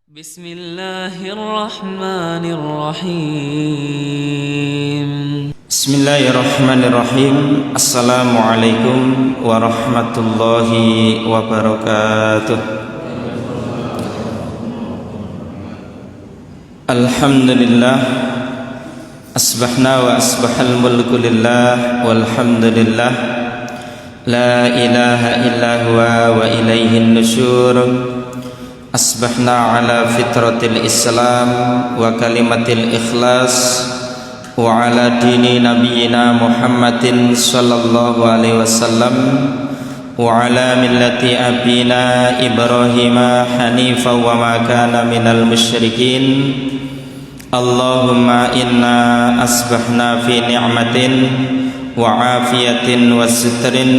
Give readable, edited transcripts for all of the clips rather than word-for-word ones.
Bismillahirrahmanirrahim. Bismillahirrahmanirrahim. Assalamualaikum warahmatullahi wabarakatuh. Alhamdulillah, asbahna wa asbahal mulku lillah walhamdulillah, la ilaha illa huwa wa ilaihin nusyur. Asbahna ala fitratil Islam wa kalimatil ikhlas wa ala dini nabiyina Muhammadin sallallahu alaihi wasallam wa ala millati abina Ibrahima hanifa wa ma kana minal musyrikin. Allahumma inna asbahna fi ni'matin wa afiyatin wa sitrin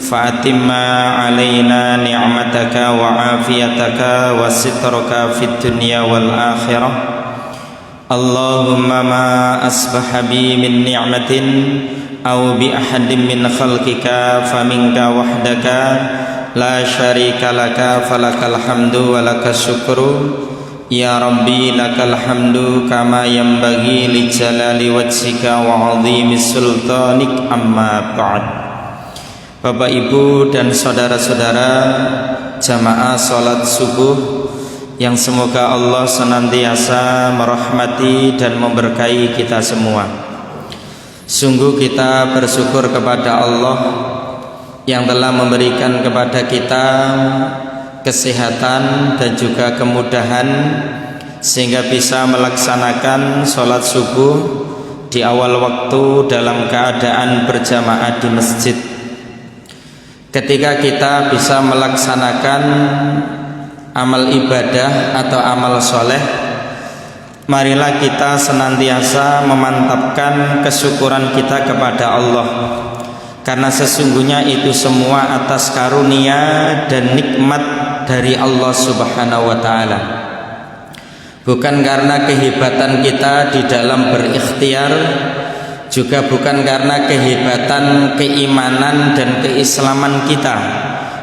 fa'atimma alaina ni'mataka wa afiyataka wa sitraka fid dunya wal akhirah. Allahumma ma asbaha bi min ni'matin aw bi ahadin min khalqika faminka wahdaka la syarika laka falakal hamdu wa lakas syukru ya rabbi lakal hamdu kama yanbaghi li jalali wajhika wa 'azimi sultanik. Amma ba'd. Bapak, Ibu, dan saudara-saudara jamaah salat subuh yang semoga Allah senantiasa merahmati dan memberkahi kita semua. Sungguh kita bersyukur kepada Allah yang telah memberikan kepada kita kesehatan dan juga kemudahan sehingga bisa melaksanakan salat subuh di awal waktu dalam keadaan berjamaah di masjid. Ketika kita bisa melaksanakan amal ibadah atau amal soleh, marilah kita senantiasa memantapkan kesyukuran kita kepada Allah, karena sesungguhnya itu semua atas karunia dan nikmat dari Allah Subhanahu wa ta'ala, bukan karena kehebatan kita di dalam berikhtiar, juga bukan karena kehebatan keimanan dan keislaman kita,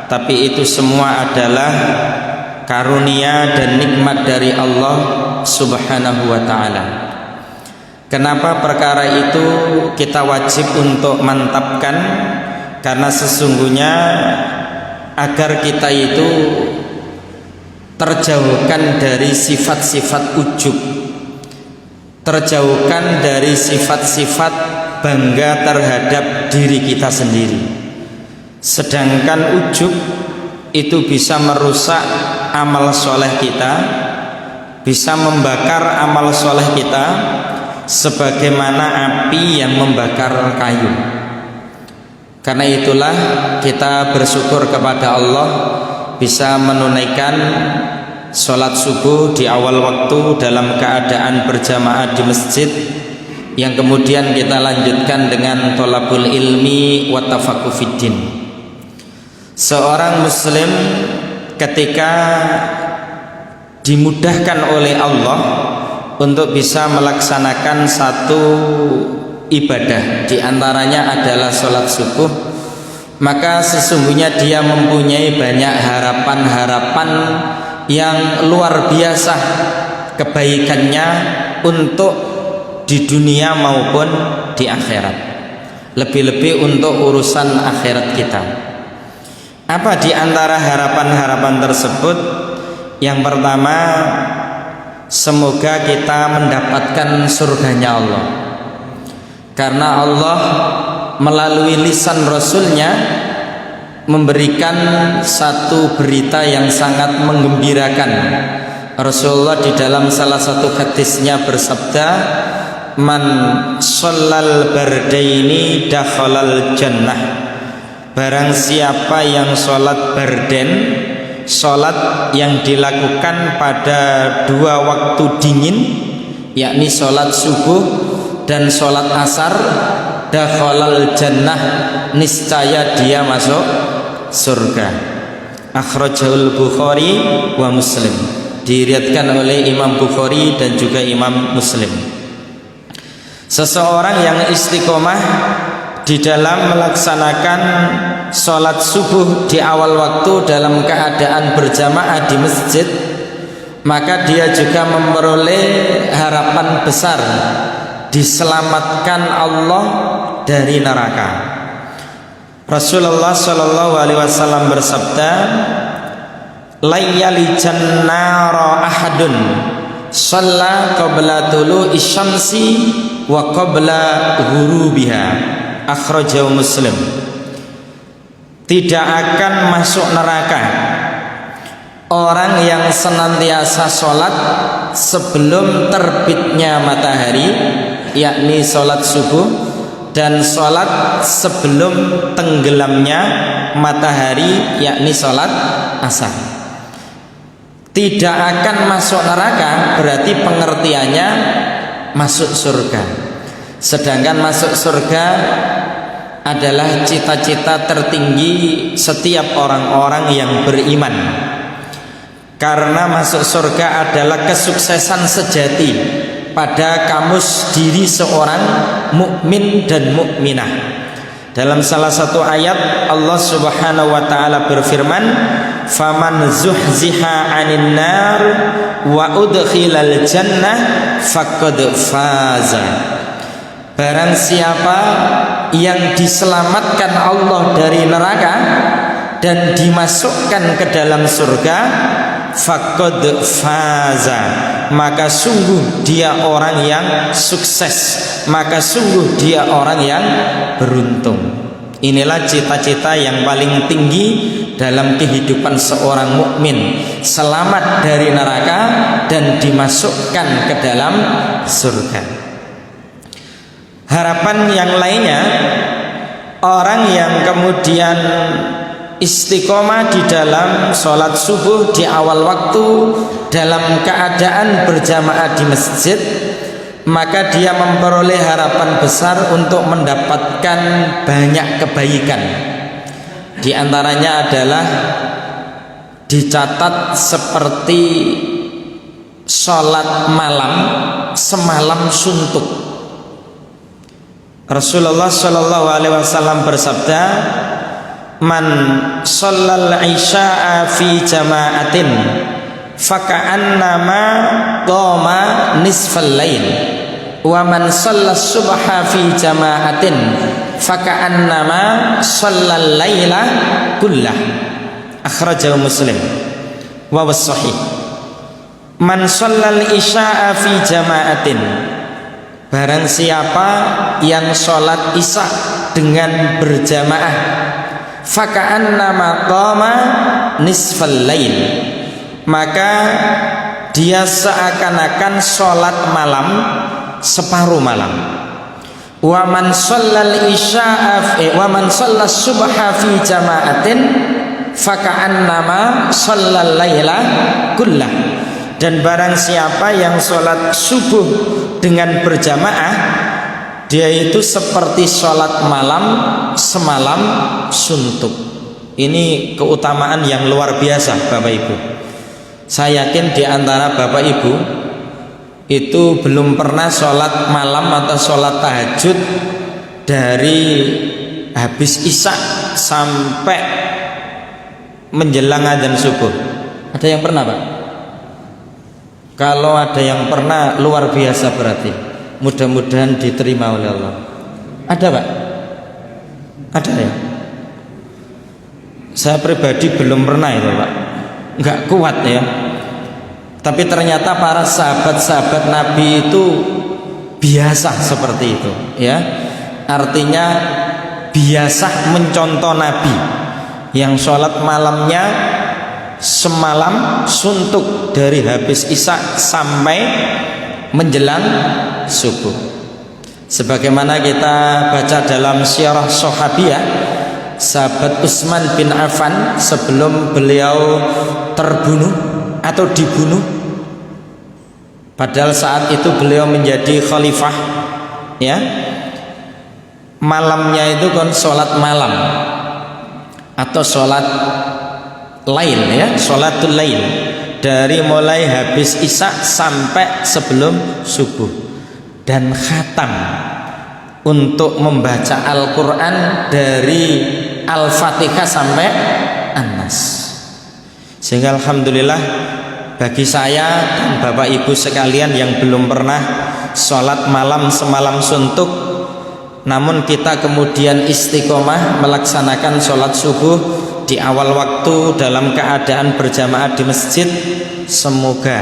tapi itu semua adalah karunia dan nikmat dari Allah Subhanahu wa ta'ala. Kenapa perkara itu kita wajib untuk mantapkan? Karena sesungguhnya agar kita itu terjauhkan dari sifat-sifat ujub, terjauhkan dari sifat-sifat bangga terhadap diri kita sendiri. Sedangkan ujub itu bisa merusak amal soleh kita, bisa membakar amal soleh kita sebagaimana api yang membakar kayu. Karena itulah kita bersyukur kepada Allah bisa menunaikan sholat subuh di awal waktu dalam keadaan berjamaah di masjid, yang kemudian kita lanjutkan dengan thalabul ilmi wa tafaqquh fiddin. Seorang muslim ketika dimudahkan oleh Allah untuk bisa melaksanakan satu ibadah, diantaranya adalah sholat subuh, maka sesungguhnya dia mempunyai banyak harapan-harapan yang luar biasa kebaikannya untuk di dunia maupun di akhirat, lebih-lebih untuk urusan akhirat kita. Apa di antara harapan-harapan tersebut? Yang pertama, semoga kita mendapatkan surganya Allah, karena Allah melalui lisan Rasulnya memberikan satu berita yang sangat menggembirakan. Rasulullah di dalam salah satu hadisnya bersabda, man shallal bardaini dakhalal jannah. Barang siapa yang sholat barden, sholat yang dilakukan pada dua waktu dingin, yakni sholat subuh dan sholat asar, dakhalal jannah, niscaya dia masuk surga. Akhrajahul Bukhari wa Muslim, diriwayatkan oleh Imam Bukhari dan juga Imam Muslim. Seseorang yang istiqomah di dalam melaksanakan sholat subuh di awal waktu dalam keadaan berjamaah di masjid, maka dia juga memperoleh harapan besar diselamatkan Allah dari neraka. Rasulullah Shallallahu Alaihi Wasallam bersabda, "Layyalijan nara ahadun shalla qabla tulu'i syamsi wa qabla ghurubiha." Akhrajahu Muslim. Tidak akan masuk neraka orang yang senantiasa sholat sebelum terbitnya matahari, yakni sholat subuh, dan sholat sebelum tenggelamnya matahari, yakni sholat asar. Tidak akan masuk neraka berarti pengertiannya masuk surga. Sedangkan masuk surga adalah cita-cita tertinggi setiap orang-orang yang beriman. Karena masuk surga adalah kesuksesan sejati pada kamus diri seorang mukmin dan mukminah. Dalam salah satu ayat Allah Subhanahu wa taala berfirman, "Faman zuhziha 'anil nar wa udkhilal jannah faqad faza." Barang siapa yang diselamatkan Allah dari neraka dan dimasukkan ke dalam surga, faqad faza, maka sungguh dia orang yang sukses, maka sungguh dia orang yang beruntung. Inilah cita-cita yang paling tinggi dalam kehidupan seorang mukmin, selamat dari neraka dan dimasukkan ke dalam surga. Harapan yang lainnya, orang yang kemudian istiqomah di dalam sholat subuh di awal waktu dalam keadaan berjamaah di masjid, maka dia memperoleh harapan besar untuk mendapatkan banyak kebaikan. Di antaranya adalah dicatat seperti sholat malam semalam suntuk. Rasulullah Shallallahu Alaihi Wasallam bersabda, "Man shallal isya'a fi jama'atin faka'annama qama nisfal lail, wa man shalla subha fi jama'atin faka'annama shallal laila kullah." Akhrajahu Muslim wa was sahih. Man shallal isya'a fi jama'atin, barang siapa yang sholat isya dengan berjamaah, faka'annama qama nisfal lail, maka dia seakan-akan sholat malam separuh malam. Wa man shallal isya'a wa man shallas subha fi jama'atin faka'annama shallal laila kullah, dan barang siapa yang sholat subuh dengan berjamaah, dia itu seperti sholat malam semalam suntuk. Ini keutamaan yang luar biasa Bapak Ibu. Saya yakin di antara Bapak Ibu itu belum pernah sholat malam atau sholat tahajud dari habis isya sampai menjelang adzan subuh. Ada yang pernah Pak? Kalau ada yang pernah, luar biasa berarti. Mudah-mudahan diterima oleh Allah. Ada Pak? Ada ya? Saya pribadi belum pernah itu Pak. Enggak kuat ya. Tapi ternyata para sahabat-sahabat Nabi itu biasa seperti itu ya. Artinya biasa mencontoh Nabi yang sholat malamnya semalam suntuk dari habis isya sampai menjelang subuh. Sebagaimana kita baca dalam Syiarah Sahabiyah, sahabat Utsman bin Affan sebelum beliau terbunuh atau dibunuh, padahal saat itu beliau menjadi khalifah ya, malamnya itu kan sholat malam atau sholat lail ya, sholatul lail, dari mulai habis isya sampai sebelum subuh, dan khatam untuk membaca Al-Quran dari Al-Fatihah sampai An-Nas. Sehingga alhamdulillah bagi saya dan Bapak Ibu sekalian yang belum pernah sholat malam semalam suntuk, namun kita kemudian istiqomah melaksanakan sholat subuh di awal waktu dalam keadaan berjamaah di masjid, semoga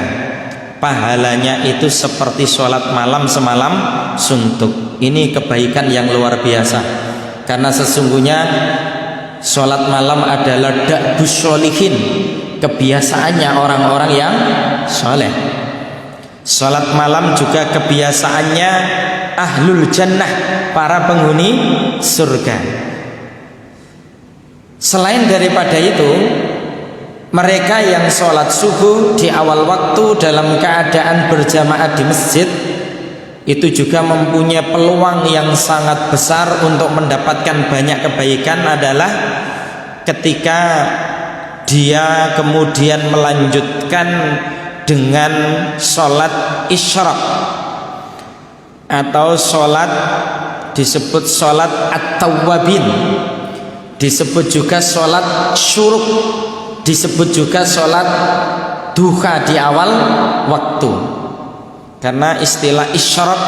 pahalanya itu seperti sholat malam semalam suntuk. Ini kebaikan yang luar biasa, karena sesungguhnya sholat malam adalah da'bus sholihin, kebiasaannya orang-orang yang soleh. Sholat malam juga kebiasaannya ahlul jannah, para penghuni surga. Selain daripada itu, mereka yang sholat subuh di awal waktu dalam keadaan berjamaah di masjid itu juga mempunyai peluang yang sangat besar untuk mendapatkan banyak kebaikan, adalah ketika dia kemudian melanjutkan dengan sholat isyraq atau sholat disebut sholat at-tawwabin, disebut juga sholat syuruk, disebut juga sholat duha di awal waktu. Karena istilah isyraq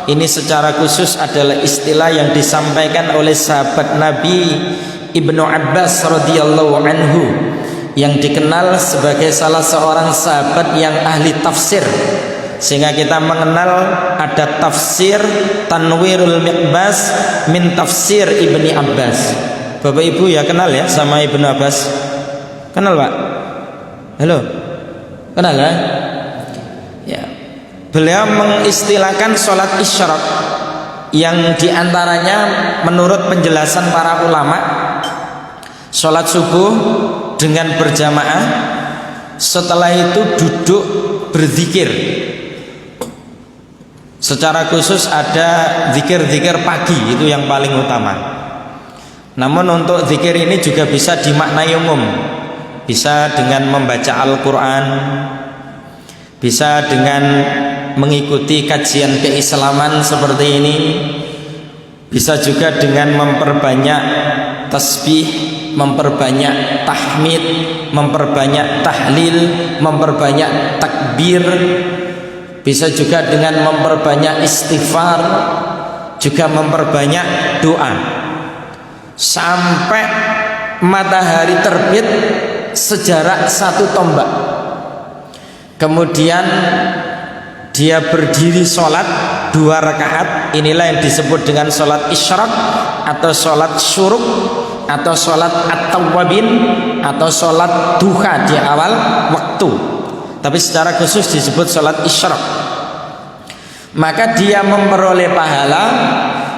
ini secara khusus adalah istilah yang disampaikan oleh sahabat Nabi Ibnu Abbas radhiyallahu anhu, yang dikenal sebagai salah seorang sahabat yang ahli tafsir, sehingga kita mengenal ada tafsir Tanwirul Miqbas min tafsir Ibni Abbas. Bapak Ibu ya kenal ya sama Ibnu Abbas? Kenal Pak? Halo? Kenal ya? Ya. Beliau mengistilahkan sholat isyraq yang diantaranya menurut penjelasan para ulama, sholat subuh dengan berjamaah, setelah itu duduk berzikir. Secara khusus ada zikir-zikir pagi, itu yang paling utama. Namun untuk zikir ini juga bisa dimaknai umum, bisa dengan membaca Al-Quran, bisa dengan mengikuti kajian keislaman seperti ini, bisa juga dengan memperbanyak tasbih, memperbanyak tahmid, memperbanyak tahlil, memperbanyak takbir, bisa juga dengan memperbanyak istighfar, juga memperbanyak doa sampai matahari terbit sejarak 1 tombak. Kemudian dia berdiri sholat 2 rakaat. Inilah yang disebut dengan sholat isyraq atau sholat syuruk atau sholat at-tawwabin atau sholat duha di awal waktu, tapi secara khusus disebut sholat isyraq. Maka dia memperoleh pahala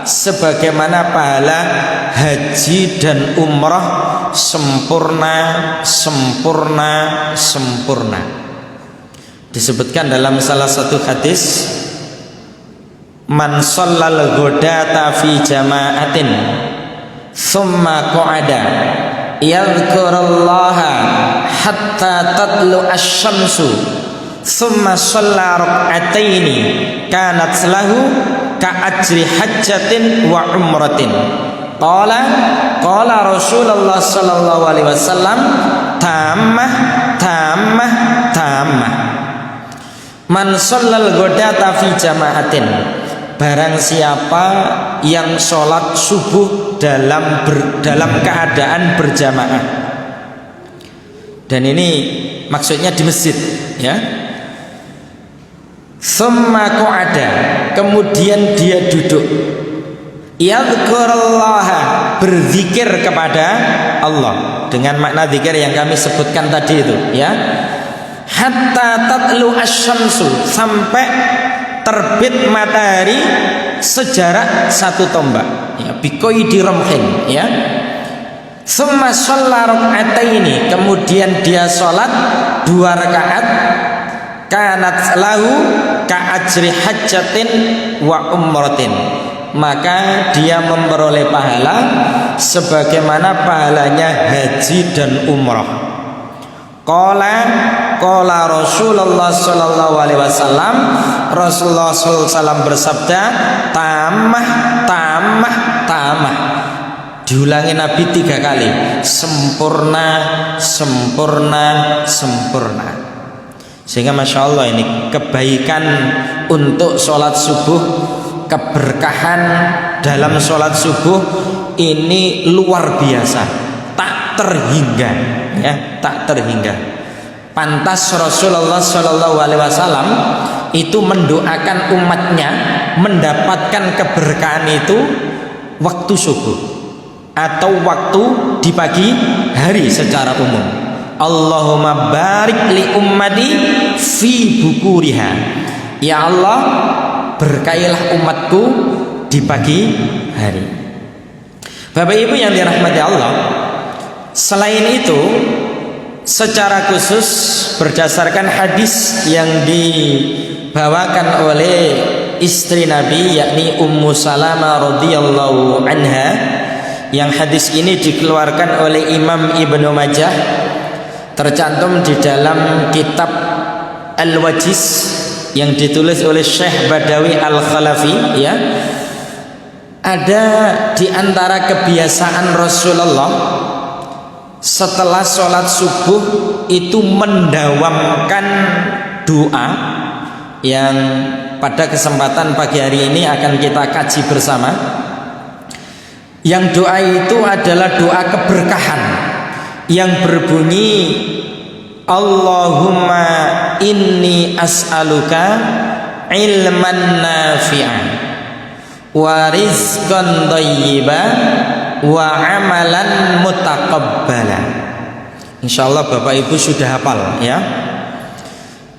sebagaimana pahala haji dan umrah sempurna, sempurna, sempurna. Disebutkan dalam salah satu hadis, man shallal ghadata fi jama'atin thumma qa'ada yadhkurullaha hatta tatlu asy-syamsu thumma shalla rak'ataini kanat lahu ka'ajri hajjatin wa umratin. Qala Rasulullah sallallahu alaihi wasallam tammah tammah tammah. Man shallal ghadata fi jama'atin, barang siapa yang sholat subuh dalam keadaan berjamaah. Dan ini maksudnya di masjid ya. Tsumma qa'ada, kemudian dia duduk. Yadhkurullaha, berzikir kepada Allah dengan makna zikir yang kami sebutkan tadi itu ya. Hatta tatlu asy-syamsu, sampai terbit matahari sejarak 1 tombak ya, biqaidi ramhin ya. Tsumma shalla rak'ataini, kemudian dia sholat 2 rakaat, kanat lahu ka'ajri hajjatin wa umratin, maka dia memperoleh pahala sebagaimana pahalanya haji dan umrah. Qala Rasulullah sallallahu alaihi wasallam, Rasulullah sallallahu alaihi wasallam bersabda, tamah tamah tamah. Diulangi Nabi 3 kali, sempurna sempurna sempurna. Sehingga Masya Allah ini kebaikan untuk sholat subuh, keberkahan dalam sholat subuh ini luar biasa, tak terhingga, ya, tak terhingga. Pantas Rasulullah Shallallahu Alaihi Wasallam itu mendoakan umatnya mendapatkan keberkahan itu waktu subuh atau waktu di pagi hari secara umum. Allahumma barik li ummati fi bukuriha. Ya Allah, berkailah umatku di pagi hari. Bapak Ibu yang dirahmati Allah, selain itu secara khusus berdasarkan hadis yang dibawakan oleh istri Nabi yakni Ummu Salamah radhiyallahu anha, yang hadis ini dikeluarkan oleh Imam Ibnu Majah, tercantum di dalam kitab Al-Wajiz yang ditulis oleh Syekh Badawi Al-Khalafi, ya. Ada di antara kebiasaan Rasulullah setelah sholat subuh itu mendawamkan doa yang pada kesempatan pagi hari ini akan kita kaji bersama. Yang doa itu adalah doa keberkahan yang berbunyi Allahumma inni as'aluka ilman nafi'an wa rizqan thayyiban wa amalan mutaqabbala. Insyaallah Bapak Ibu sudah hafal, ya.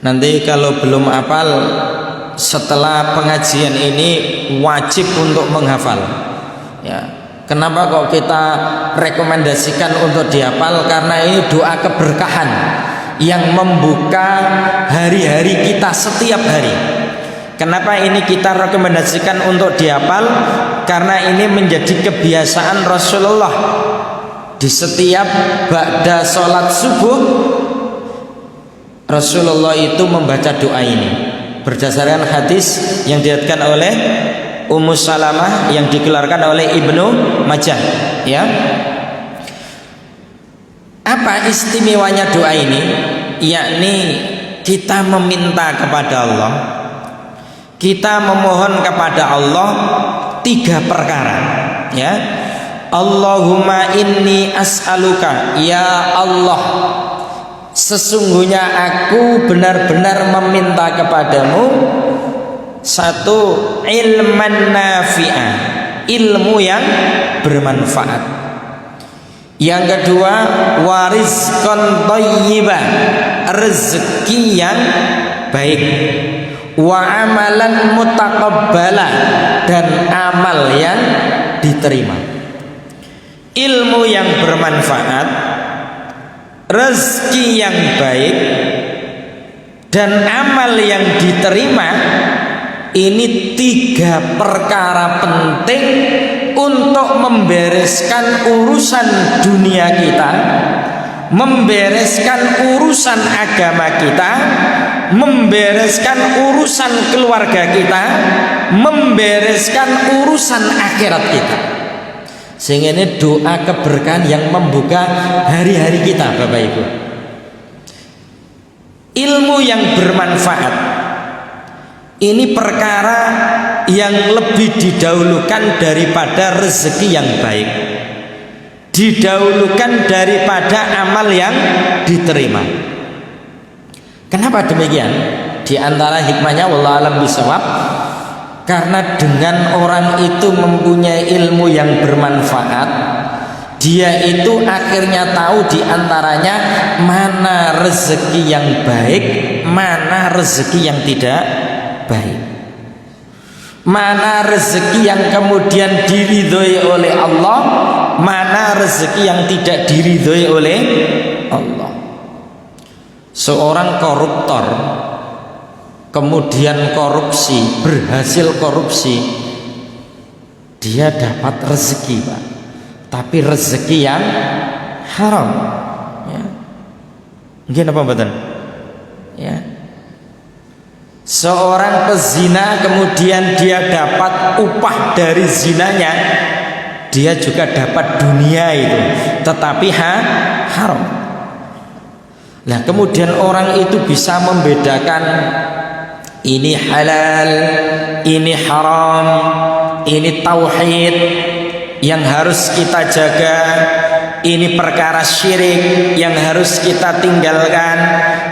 Nanti kalau belum hafal, setelah pengajian ini wajib untuk menghafal, ya. Kenapa kok kita rekomendasikan untuk dihafal? Karena ini doa keberkahan yang membuka hari-hari kita setiap hari. Kenapa ini kita rekomendasikan untuk dihafal? Karena ini menjadi kebiasaan Rasulullah. Di setiap ba'da sholat subuh, Rasulullah itu membaca doa ini berdasarkan hadis yang diriwayatkan oleh Ummu Salamah yang dikeluarkan oleh Ibnu Majah, ya. Apa istimewanya doa ini? Yakni kita meminta kepada Allah, kita memohon kepada Allah 3 perkara, ya. Allahumma inni as'aluka, ya Allah, sesungguhnya aku benar-benar meminta kepadamu 1, ilman nafi'ah, ilmu yang bermanfaat. Yang kedua, warizqan thayyiban, rezeki yang baik. Wa amalan mutaqabbala, dan amal yang diterima. Ilmu yang bermanfaat, rezeki yang baik, dan amal yang diterima. Ini 3 perkara penting untuk membereskan urusan dunia kita, membereskan urusan agama kita, membereskan urusan keluarga kita, membereskan urusan akhirat kita. Sehingga ini doa keberkahan yang membuka hari-hari kita, Bapak Ibu. Ilmu yang bermanfaat ini perkara yang lebih didahulukan daripada rezeki yang baik, didahulukan daripada amal yang diterima. Kenapa demikian? Di antara hikmahnya wallahu alam bisawab, karena dengan orang itu mempunyai ilmu yang bermanfaat, dia itu akhirnya tahu di antaranya mana rezeki yang baik, mana rezeki yang tidak baik, mana rezeki yang kemudian diridhoi oleh Allah, mana rezeki yang tidak diridhoi oleh Allah. Seorang koruptor kemudian korupsi, berhasil korupsi, dia dapat rezeki, Pak, tapi rezeki yang haram, ya. Mungkin apa betul? Ya. Seorang pezina kemudian dia dapat upah dari zinanya, dia juga dapat dunia itu, tetapi haram. Nah, kemudian orang itu bisa membedakan ini halal, ini haram, ini tauhid yang harus kita jaga, ini perkara syirik yang harus kita tinggalkan,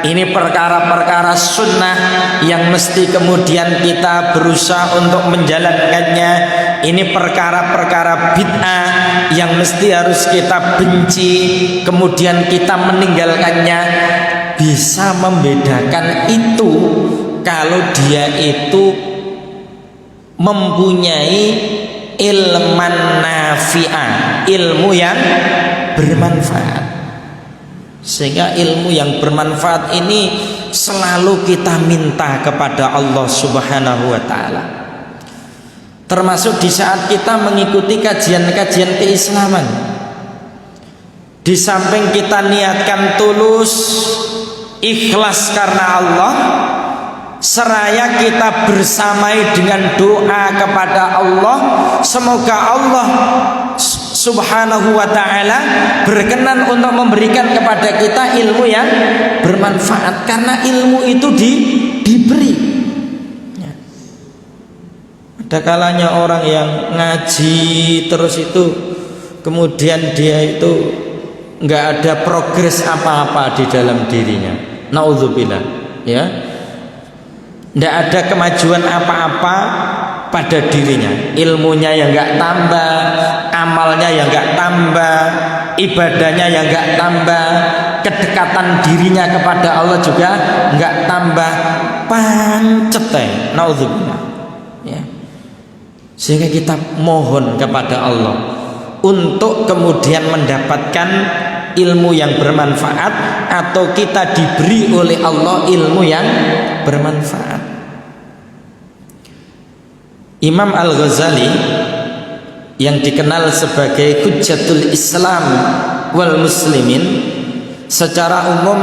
ini perkara-perkara sunnah yang mesti kemudian kita berusaha untuk menjalankannya, ini perkara-perkara bid'ah yang mesti harus kita benci kemudian kita meninggalkannya. Bisa membedakan itu kalau dia itu mempunyai ilman nafi'ah, ilmu yang bermanfaat. Sehingga ilmu yang bermanfaat ini selalu kita minta kepada Allah Subhanahu wa taala. Termasuk di saat kita mengikuti kajian-kajian keislaman. Di samping kita niatkan tulus, ikhlas karena Allah, seraya kita bersamai dengan doa kepada Allah, semoga Allah Subhanahu wa ta'ala berkenan untuk memberikan kepada kita ilmu yang bermanfaat. Karena ilmu itu diberi ya. Ada kalanya orang yang ngaji terus itu kemudian dia itu nggak ada progres apa-apa di dalam dirinya, naudzubillah ya, nggak ada kemajuan apa-apa pada dirinya, ilmunya yang nggak tambah, amalnya yang nggak tambah, ibadahnya yang nggak tambah, kedekatan dirinya kepada Allah juga nggak tambah, pancet naudzubillah ya. Sehingga kita mohon kepada Allah untuk kemudian mendapatkan ilmu yang bermanfaat, atau kita diberi oleh Allah ilmu yang bermanfaat. Imam Al-Ghazali yang dikenal sebagai Hujjatul Islam wal Muslimin secara umum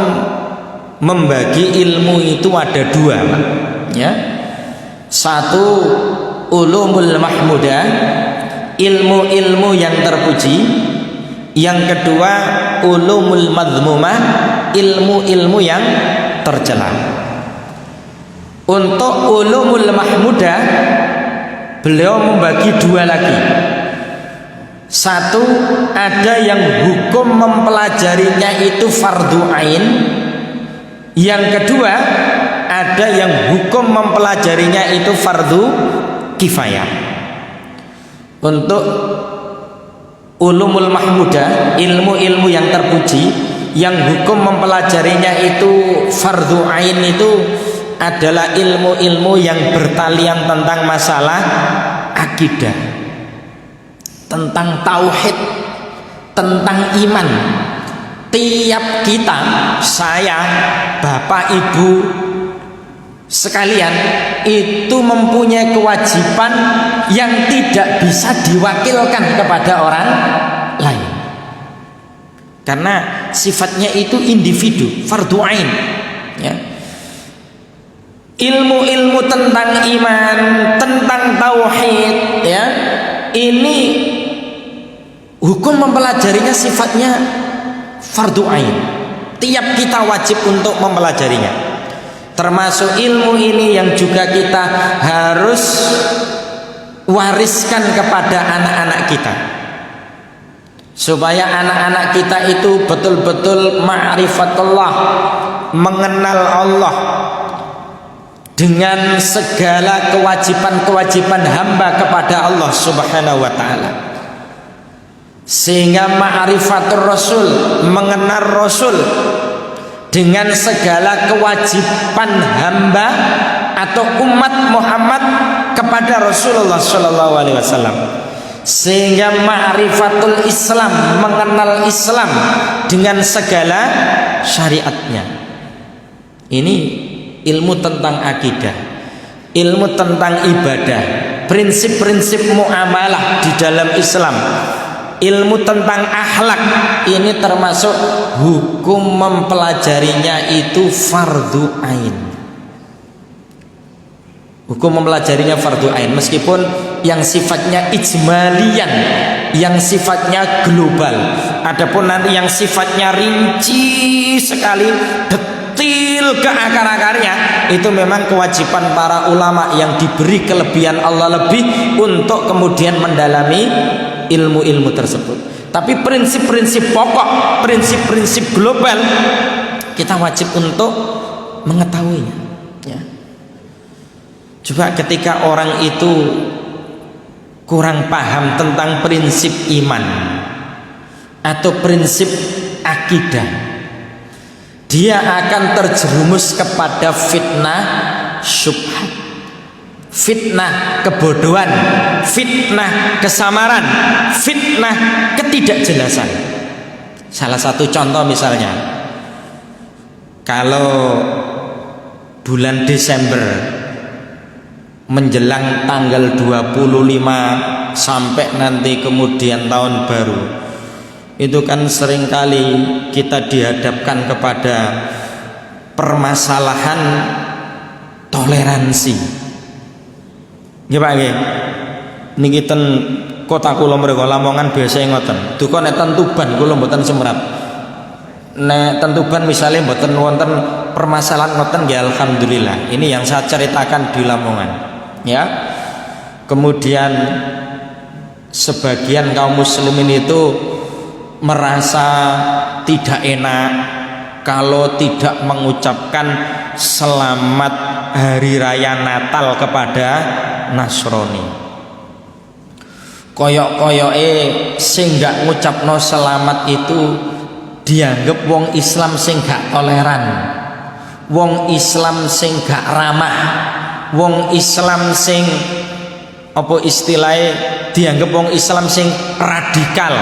membagi ilmu itu ada dua, ya. Satu, ulumul mahmudah, ilmu-ilmu yang terpuji. Yang kedua, ulumul madhmumah, ilmu-ilmu yang tercela. Untuk ulumul mahmudah beliau membagi dua lagi. Satu, ada yang hukum mempelajarinya itu fardu ain. Yang kedua, ada yang hukum mempelajarinya itu fardu kifayah. Untuk ulumul mahmudah, ilmu-ilmu yang terpuji, yang hukum mempelajarinya itu fardu ain, itu adalah ilmu-ilmu yang bertalian tentang masalah akidah, tentang tauhid, tentang iman. Tiap kita, saya, bapak, ibu sekalian, itu mempunyai kewajiban yang tidak bisa diwakilkan kepada orang lain, karena sifatnya itu individu, fardu ain ya. Ilmu-ilmu tentang iman, tentang tauhid ya, ini hukum mempelajarinya sifatnya fardu ain. Tiap kita wajib untuk mempelajarinya. Termasuk ilmu ini yang juga kita harus wariskan kepada anak-anak kita, supaya anak-anak kita itu betul-betul ma'rifatullah, mengenal Allah dengan segala kewajiban-kewajiban hamba kepada Allah Subhanahu wa ta'ala. Sehingga ma'rifatul Rasul, mengenal Rasul dengan segala kewajiban hamba atau umat Muhammad kepada Rasulullah Shallallahu Alaihi Wasallam. Sehingga ma'rifatul Islam, mengenal Islam dengan segala syariatnya. Ini ilmu tentang akidah, ilmu tentang ibadah, prinsip-prinsip muamalah di dalam Islam, ilmu tentang akhlak. Ini termasuk hukum mempelajarinya itu fardu ain. Hukum mempelajarinya fardu ain, meskipun yang sifatnya ijmalian, yang sifatnya global. Adapun nanti yang sifatnya rinci sekali, detil ke akar-akarnya, itu memang kewajiban para ulama yang diberi kelebihan Allah lebih untuk kemudian mendalami ilmu-ilmu tersebut. Tapi prinsip-prinsip pokok, prinsip-prinsip global, kita wajib untuk mengetahuinya, ya. Coba ketika orang itu kurang paham tentang prinsip iman atau prinsip akidah, dia akan terjerumus kepada fitnah syubhat, fitnah kebodohan, fitnah kesamaran, fitnah ketidakjelasan. Salah satu contoh misalnya, kalau bulan Desember menjelang tanggal 25 sampai nanti kemudian tahun baru, itu kan seringkali kita dihadapkan kepada permasalahan toleransi. Nggih Pak nggih. Niki ten kota kula mriko Lamongan biasa ngoten. Duka nek ten Tuban kula mboten semrat. Nek ten Tuban misale mboten wonten permasalahan ngoten nggih alhamdulillah. Ini yang saya ceritakan di Lamongan. Ya. Kemudian sebagian kaum muslimin itu merasa tidak enak kalau tidak mengucapkan selamat hari raya Natal kepada Nasrani. Koyok-koyoke sing gak ngucapno selamat itu dianggap wong Islam sing gak toleran, wong Islam sing gak ramah, wong Islam sing apa istilahnya, dianggap wong Islam sing radikal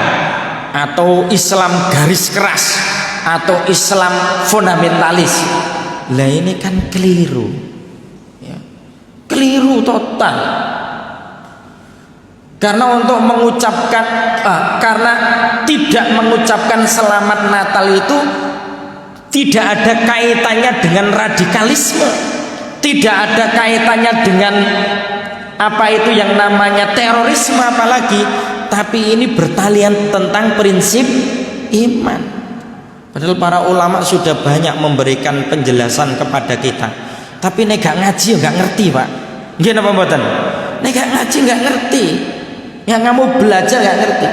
atau Islam garis keras atau Islam fundamentalis. Lah ini kan keliru, ya. Keliru total. Karena untuk mengucapkan karena tidak mengucapkan selamat Natal itu tidak ada kaitannya dengan radikalisme, tidak ada kaitannya dengan apa itu yang namanya terorisme apalagi, tapi ini bertalian tentang prinsip iman. Padahal para ulama sudah banyak memberikan penjelasan kepada kita, tapi nek gak ngaji gak ngerti Pak. Nggih napa mboten? Nek gak ngaji gak ngerti, yang kamu belajar gak ngerti.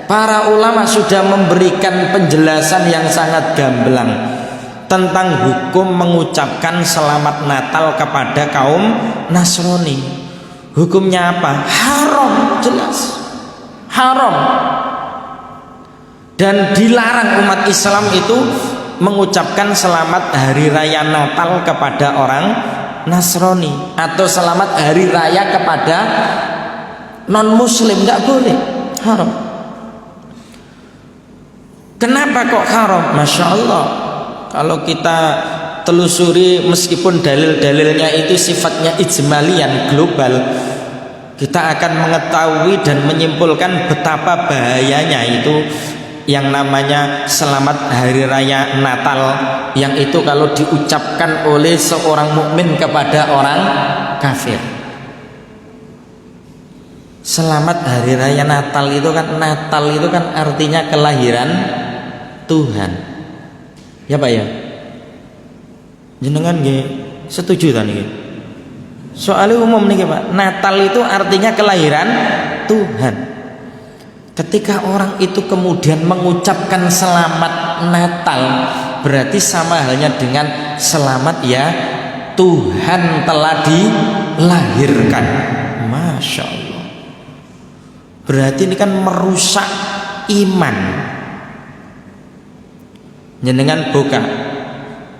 Para ulama sudah memberikan penjelasan yang sangat gamblang tentang hukum mengucapkan selamat Natal kepada kaum Nasrani. Hukumnya apa? Haram, jelas haram. Dan dilarang umat Islam itu mengucapkan selamat hari raya Natal kepada orang Nasrani atau selamat hari raya kepada non muslim, nggak boleh, haram. Kenapa kok haram? Masya Allah, kalau kita telusuri meskipun dalil-dalilnya itu sifatnya ijmalian global, kita akan mengetahui dan menyimpulkan betapa bahayanya itu yang namanya selamat hari raya Natal, yang itu kalau diucapkan oleh seorang mukmin kepada orang kafir. Selamat hari raya Natal itu kan artinya kelahiran Tuhan. Ya Pak ya? Jenengan nggih setuju ta niki? Soalnya umum nih Pak, Natal itu artinya kelahiran Tuhan. Ketika orang itu kemudian mengucapkan selamat Natal, berarti sama halnya dengan selamat ya Tuhan telah dilahirkan. Masya Allah. Berarti ini kan merusak iman. Jenengan buka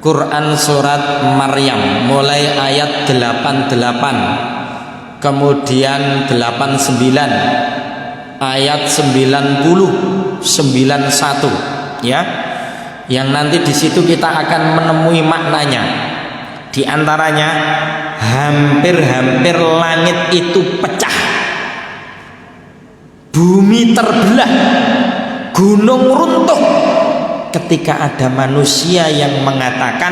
Quran surat Maryam mulai ayat 88 kemudian 89 ayat 90 91 ya, yang nanti di situ kita akan menemui maknanya. Di antaranya hampir-hampir langit itu pecah, bumi terbelah, gunung runtuh ketika ada manusia yang mengatakan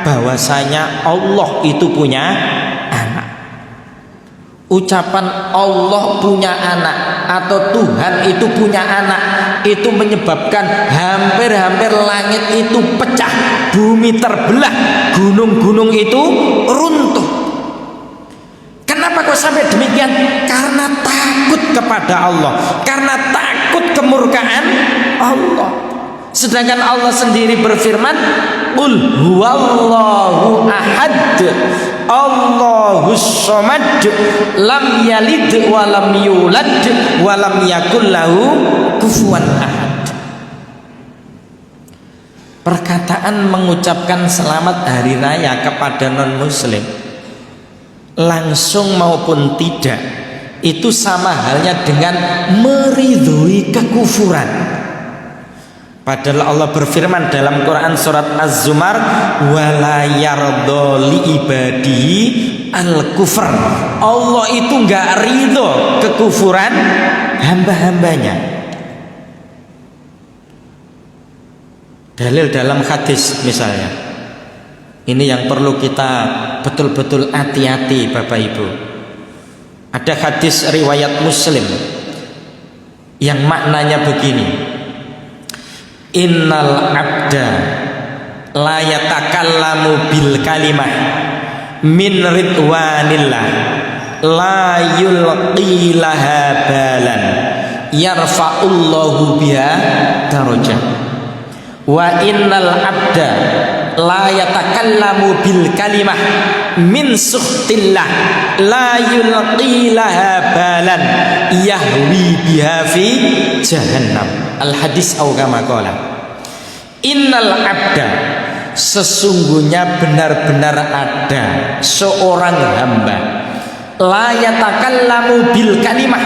bahwasanya Allah itu punya anak. Ucapan Allah punya anak atau Tuhan itu punya anak itu menyebabkan hampir-hampir langit itu pecah, bumi terbelah, gunung-gunung itu runtuh. Kenapa kok sampai demikian? Karena takut kepada Allah, karena takut kemurkaan Allah. Sedangkan Allah sendiri berfirman, "Qul huwallahu ahad, Allahus somad, lam yalid wa lam yulad wa lam yakul lahu kufuwan ahad." Perkataan mengucapkan selamat hari raya kepada non-muslim, langsung maupun tidak, itu sama halnya dengan meridhoi kekufuran. Padahal Allah berfirman dalam Quran surat Az-Zumar, wala yardha li ibadihi al-kufr. Allah itu enggak ridho kekufuran hamba-hambanya. Dalil dalam hadis misalnya, ini yang perlu kita betul-betul hati-hati Bapak Ibu. Ada hadis riwayat Muslim yang maknanya begini, innal abda la yatakallamu bil kalimah min ridwanillah la yulqi laha balan yarfa'ullahu biha darajah wa innal abda la yatakallamu bil kalimah min sukhtillah la yulqi laha balan yahwi biha fi jahannam. Al hadis au kama qala, innal abda, sesungguhnya benar-benar ada seorang hamba, la yatakallamu bil kalimah,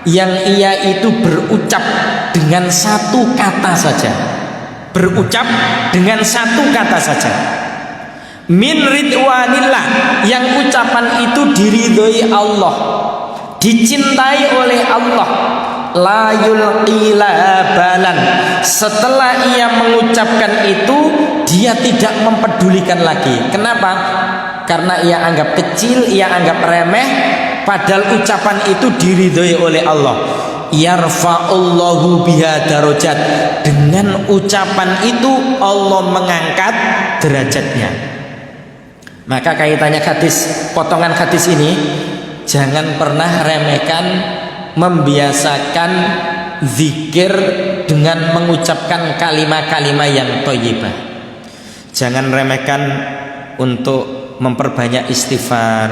yang ia itu berucap dengan satu kata saja, berucap dengan satu kata saja, min ridwanillah, yang ucapan itu diridhoi Allah, dicintai oleh Allah, la yulqi laha balan, setelah ia mengucapkan itu dia tidak mempedulikan lagi. Kenapa? Karena ia anggap kecil, ia anggap remeh, padahal ucapan itu diridhoi oleh Allah. Yarfa'ullahu biha darajat, dengan ucapan itu Allah mengangkat derajatnya. Maka kaitannya hadis, potongan hadis ini, jangan pernah remehkan membiasakan zikir dengan mengucapkan kalimat-kalimat yang thayyibah. Jangan remehkan untuk memperbanyak istighfar.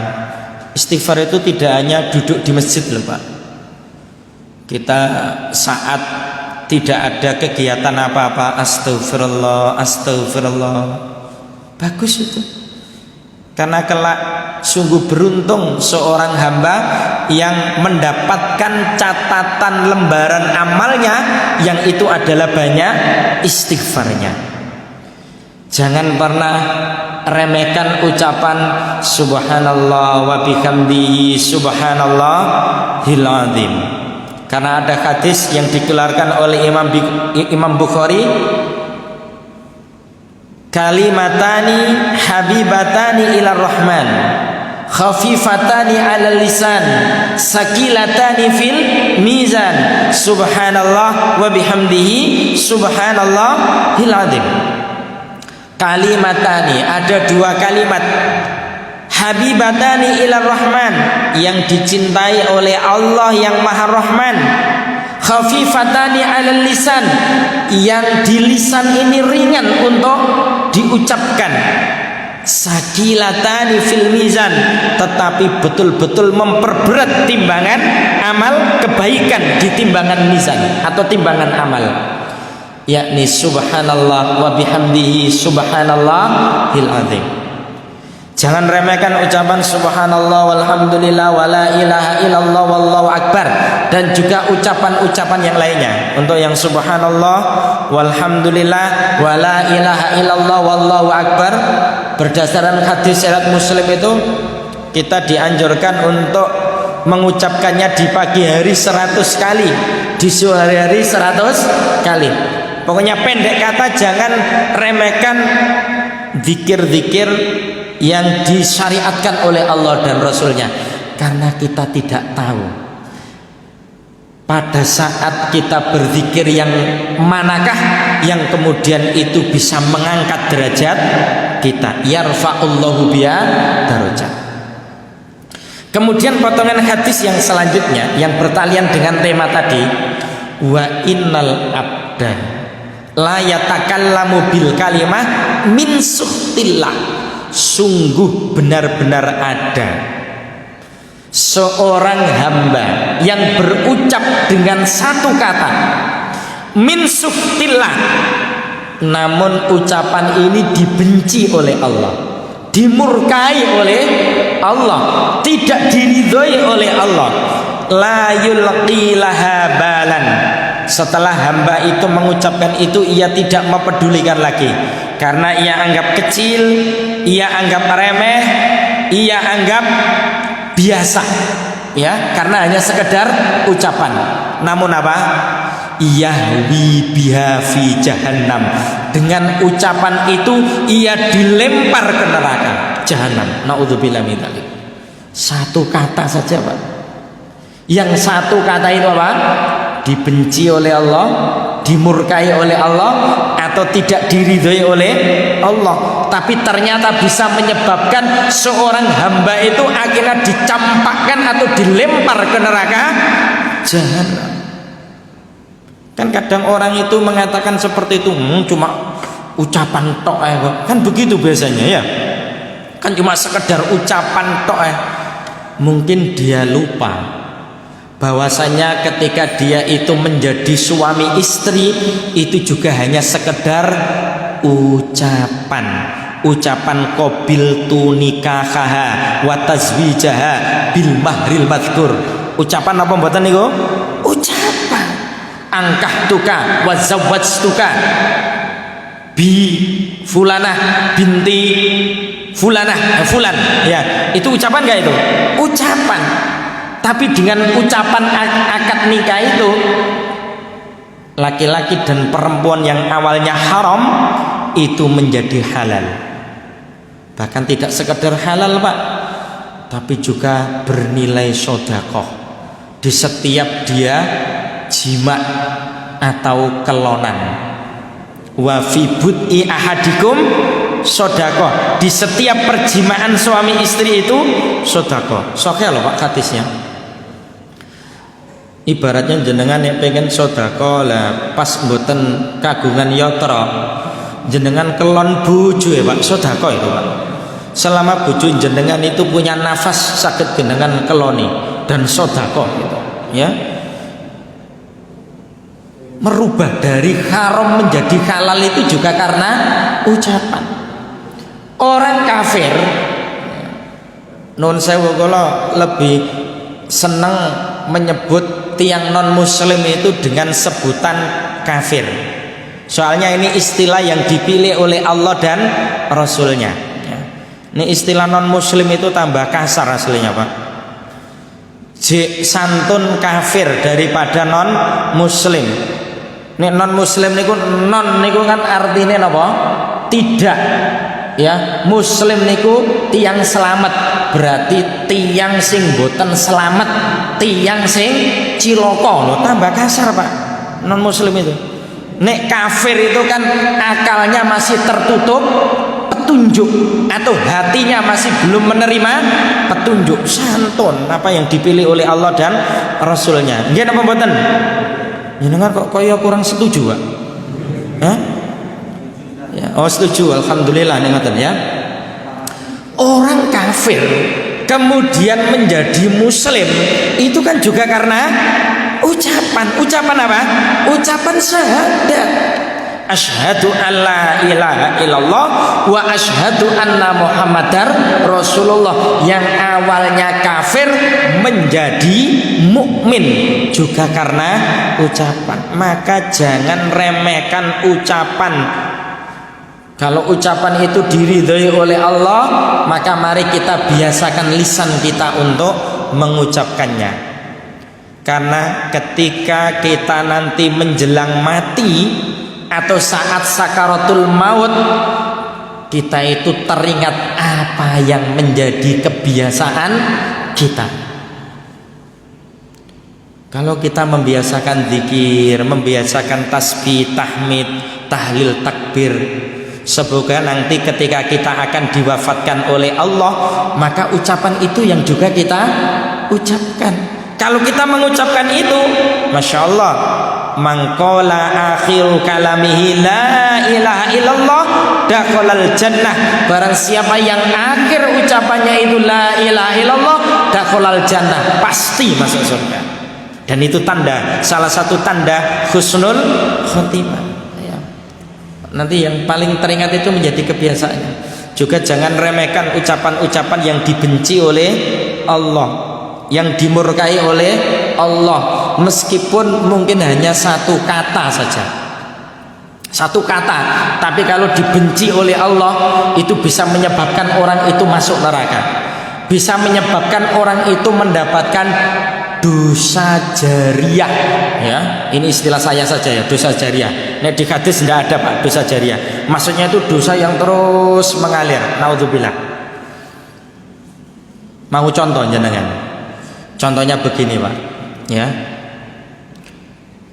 Istighfar itu tidak hanya duduk di masjid loh Pak. Kita saat tidak ada kegiatan apa-apa, astagfirullah, astagfirullah, bagus itu. Karena kelak sungguh beruntung seorang hamba yang mendapatkan catatan lembaran amalnya yang itu adalah banyak istighfarnya. Jangan pernah remehkan ucapan subhanallah wa bihamdihi subhanallahil azim. Karena ada hadis yang dikeluarkan oleh Imam Bukhari, kalimatani habibatani ila rahman khafifatani ala lisan sakilatani fil mizan subhanallah wa bihamdihi subhanallahil azim. Kalimatani, ada dua kalimat, habibatani ila rahman, yang dicintai oleh Allah yang maha rahman, khafifatani ala lisan, yang di lisan ini ringan untuk diucapkan, sakilatani fil mizan, tetapi betul-betul memperberat timbangan amal kebaikan di timbangan mizan atau timbangan amal, yakni subhanallah wa bihamdihi subhanallahil azim. Jangan remehkan ucapan subhanallah walhamdulillah wala ilaha illallah wallahu akbar, dan juga ucapan-ucapan yang lainnya. Untuk yang subhanallah walhamdulillah wala ilaha illallah wallahu akbar, berdasarkan hadis riwayat Muslim itu kita dianjurkan untuk mengucapkannya di pagi hari 100 kali, di sore hari 100 kali. Pokoknya pendek kata, jangan remehkan zikir-zikir yang disyariatkan oleh Allah dan Rasulnya. Karena kita tidak tahu pada saat kita berzikir yang manakah yang kemudian itu bisa mengangkat derajat kita. Yarfa'ullahu biha darajat. Kemudian potongan hadis yang selanjutnya yang bertalian dengan tema tadi, wa innal abda la yatakallamu bil kalimah min suhtillah. Sungguh benar-benar ada seorang hamba yang berucap dengan satu kata min suhtillah, namun ucapan ini dibenci oleh Allah, dimurkai oleh Allah, tidak diridhoi oleh Allah. La yulqi laha balan. Setelah hamba itu mengucapkan itu, ia tidak mempedulikan lagi, karena ia anggap kecil, ia anggap remeh, ia anggap biasa, ya, karena hanya sekedar ucapan. Namun apa? Yahwi biha fi jahannam. Dengan ucapan itu ia dilempar ke neraka jahanam. Naudzubillah min dzalik. Satu kata saja, Pak. Yang satu kata itu apa? Dibenci oleh Allah, dimurkai oleh Allah, atau tidak diridhoi oleh Allah, tapi ternyata bisa menyebabkan seorang hamba itu akhirnya dicampakkan atau dilempar ke neraka jahanam. Kan kadang orang itu mengatakan seperti itu, cuma ucapan tok kok. Kan begitu biasanya, ya. Kan cuma sekedar ucapan tok. Mungkin dia lupa bahwasanya ketika dia itu menjadi suami istri itu juga hanya sekedar ucapan qabil tu nikahaha wa tazwijaha bil mahril madhkur. Ucapan apa mboten niku? Ucapan angkah tuka wa zawwajtuka bi fulanah binti fulanah fulan, ya. Itu ucapan enggak itu? Ucapan. Tapi dengan ucapan akad nikah itu, laki-laki dan perempuan yang awalnya haram itu menjadi halal. Bahkan tidak sekedar halal, Pak, tapi juga bernilai sedekah di setiap dia jima atau kelonan. Wa fi bud'i ahadikum sedekah. Di setiap perjimaan suami istri itu sedekah. Sahih loh, Pak, hadisnya. Ibaratnya jenengan yang pengen sedekah lah pas mboten kagungan yatra, jenengan kelon bojo ya, Pak, sedekah itu, Pak. Selama bojo jenengan itu punya nafas sakit jenengan keloni dan sedekah gitu, ya. Merubah dari haram menjadi halal itu juga karena ucapan. Orang kafir, nun sewu kula lebih seneng menyebut tiang non muslim itu dengan sebutan kafir. Soalnya ini istilah yang dipilih oleh Allah dan Rasulnya, ya. Ini istilah non muslim itu tambah kasar aslinya, Pak. Santun kafir daripada non muslim. Ini non muslim niku, non niku kan artinya apa? Tidak, ya. Muslim niku tiang selamat, berarti tiang sing boten selamat, tiang sing ciloko loh, tambah kasar, Pak, non muslim itu. Nek kafir itu kan akalnya masih tertutup petunjuk, atau hatinya masih belum menerima petunjuk. Santun apa yang dipilih oleh Allah dan Rasulnya. Nggih napa mboten? Jenengan kok kaya kurang setuju, Pak? Hah? Ya, oh setuju, alhamdulillah nih ngoten, ya. Orang kafir kemudian menjadi muslim itu kan juga karena ucapan apa? Ucapan syahadat. Asyhadu alla ilaha illallah wa asyhadu anna muhammadar rasulullah. Yang awalnya kafir menjadi mukmin juga karena ucapan. Maka jangan remehkan ucapan. Kalau ucapan itu diridhoi oleh Allah, maka mari kita biasakan lisan kita untuk mengucapkannya. Karena ketika kita nanti menjelang mati atau saat sakaratul maut, kita itu teringat apa yang menjadi kebiasaan kita. Kalau kita membiasakan zikir, membiasakan tasbih, tahmid, tahlil, takbir, semoga nanti ketika kita akan diwafatkan oleh Allah, maka ucapan itu yang juga kita ucapkan. Kalau kita mengucapkan itu, Masya Allah, mangkola akhiru kalamihi la ilaha illallah dakhalal jannah. Barang siapa yang akhir ucapannya itu la ilaha illallah dakhalal jannah, pasti masuk surga. Dan itu tanda, salah satu tanda husnul khotimah ya. Nanti yang paling teringat itu menjadi kebiasaannya. Juga jangan remehkan ucapan-ucapan yang dibenci oleh Allah, yang dimurkai oleh Allah, meskipun mungkin hanya satu kata saja, satu kata, tapi kalau dibenci oleh Allah itu bisa menyebabkan orang itu masuk neraka, bisa menyebabkan orang itu mendapatkan dosa jariah ya. Ini istilah saya saja ya, dosa jariah. Nek di hadis tidak ada Pak dosa jariah, maksudnya itu dosa yang terus mengalir. Naudzubillah. Mau contoh jenengan? Contohnya begini Pak ya,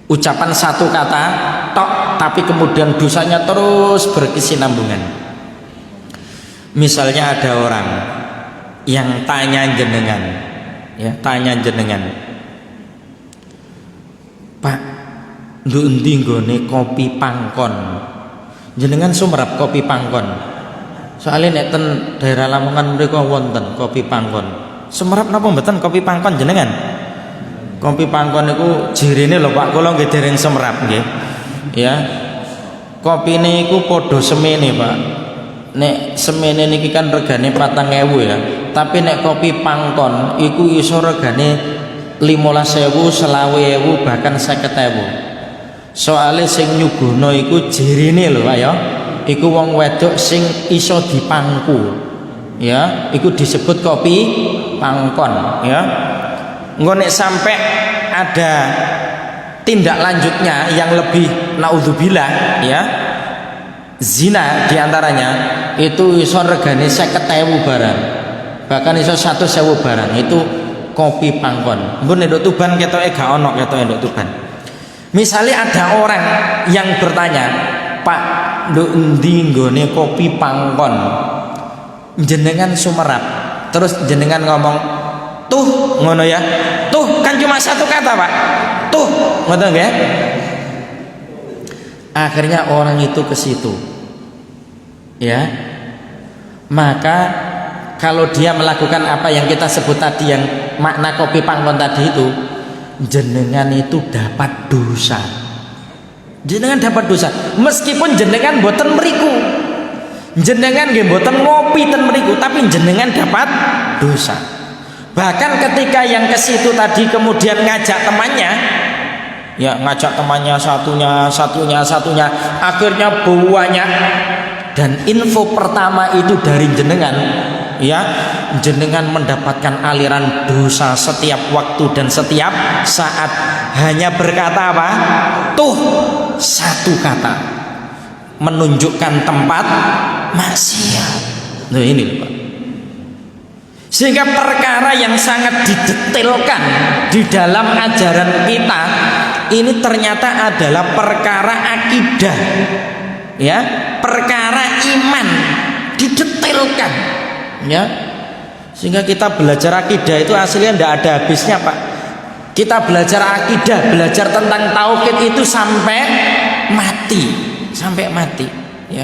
ucapan satu kata tok tapi kemudian dosanya terus berkesinambungan. Misalnya ada orang yang tanya jenengan ya, tanya jenengan, Pak, nduk endi nggone kopi pangkon? Jenengan sumerap kopi pangkon. Soalnya nek ten daerah Lamongan mereka wonten kopi pangkon. Sumerap napa mboten kopi pangkon jenengan? Kopi pangkon niku jirine lho Pak, kula nggih dereng sumerap nggih. Ya. Kopine iku padha semene, Pak. Nek semene niki kan regane 4.000 ya. Tapi nek kopi pangkon iku iso regane 15.000, 20.000 bahkan 50.000. Soale sing nyuguhno iku jirine lho Pak ya. Iku wong wedok sing iso dipangku. Ya, iku disebut kopi pangkon ya. Engko nek sampai ada tindak lanjutnya yang lebih naudzubillah ya, zina diantaranya itu iso regane 50.000 barang, bahkan iso 100.000 barang, itu kopi pangkon. Mbun nduk Tuban ketoke gak ono, ketoke nduk Tuban. Misalnya ada orang yang bertanya, Pak, nduk endi nggone kopi pangkon? Jenengan sumerap, terus jenengan ngomong tuh ngono ya, tuh kan cuma satu kata Pak, tuh ngono nggih. Akhirnya orang itu ke situ ya, maka kalau dia melakukan apa yang kita sebut tadi, yang makna kopi pangkon tadi itu, jenengan itu dapat dosa, jenengan dapat dosa meskipun jenengan boten mriku, jenengan nggih boten ngopi ten mriku, tapi jenengan dapat dosa. Bahkan ketika yang ke situ tadi kemudian ngajak temannya, ya ngajak temannya satunya, akhirnya banyak. Dan info pertama itu dari jenengan, ya, jenengan mendapatkan aliran dosa setiap waktu dan setiap saat hanya berkata apa? Tuh, satu kata menunjukkan tempat maksiat. Nah ini Pak. Sehingga perkara yang sangat didetailkan di dalam ajaran kita ini ternyata adalah perkara akidah, ya, perkara iman, didetailkan, ya. Sehingga kita belajar akidah itu aslinya tidak ada habisnya Pak. Kita belajar akidah, belajar tentang tauhid itu sampai mati, ya.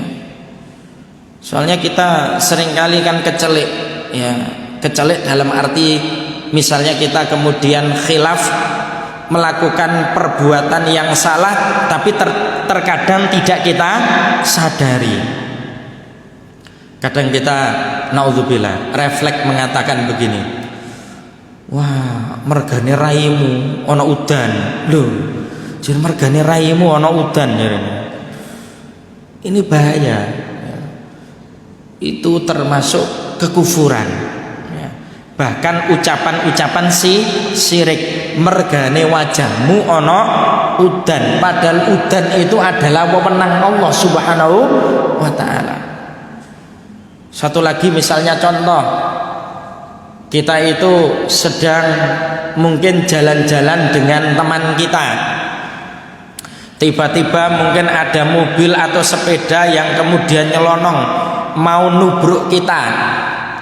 Soalnya kita seringkali kan kecelek, ya. Kecelek dalam arti misalnya kita kemudian khilaf, melakukan perbuatan yang salah tapi terkadang tidak kita sadari. Kadang kita naudzubillah refleks mengatakan begini, wah mergane raimu ana udan lho, jadi mergane raimu ana udan ya. Ini bahaya, itu termasuk kekufuran. Bahkan ucapan-ucapan syirik, mergane wajahmu ono udan, padahal udan itu adalah wewenang Allah Subhanahu wa ta'ala. Satu lagi misalnya contoh, Kita itu sedang mungkin jalan-jalan dengan teman kita. Tiba-tiba mungkin ada mobil atau sepeda yang kemudian nyelonong mau nubruk kita.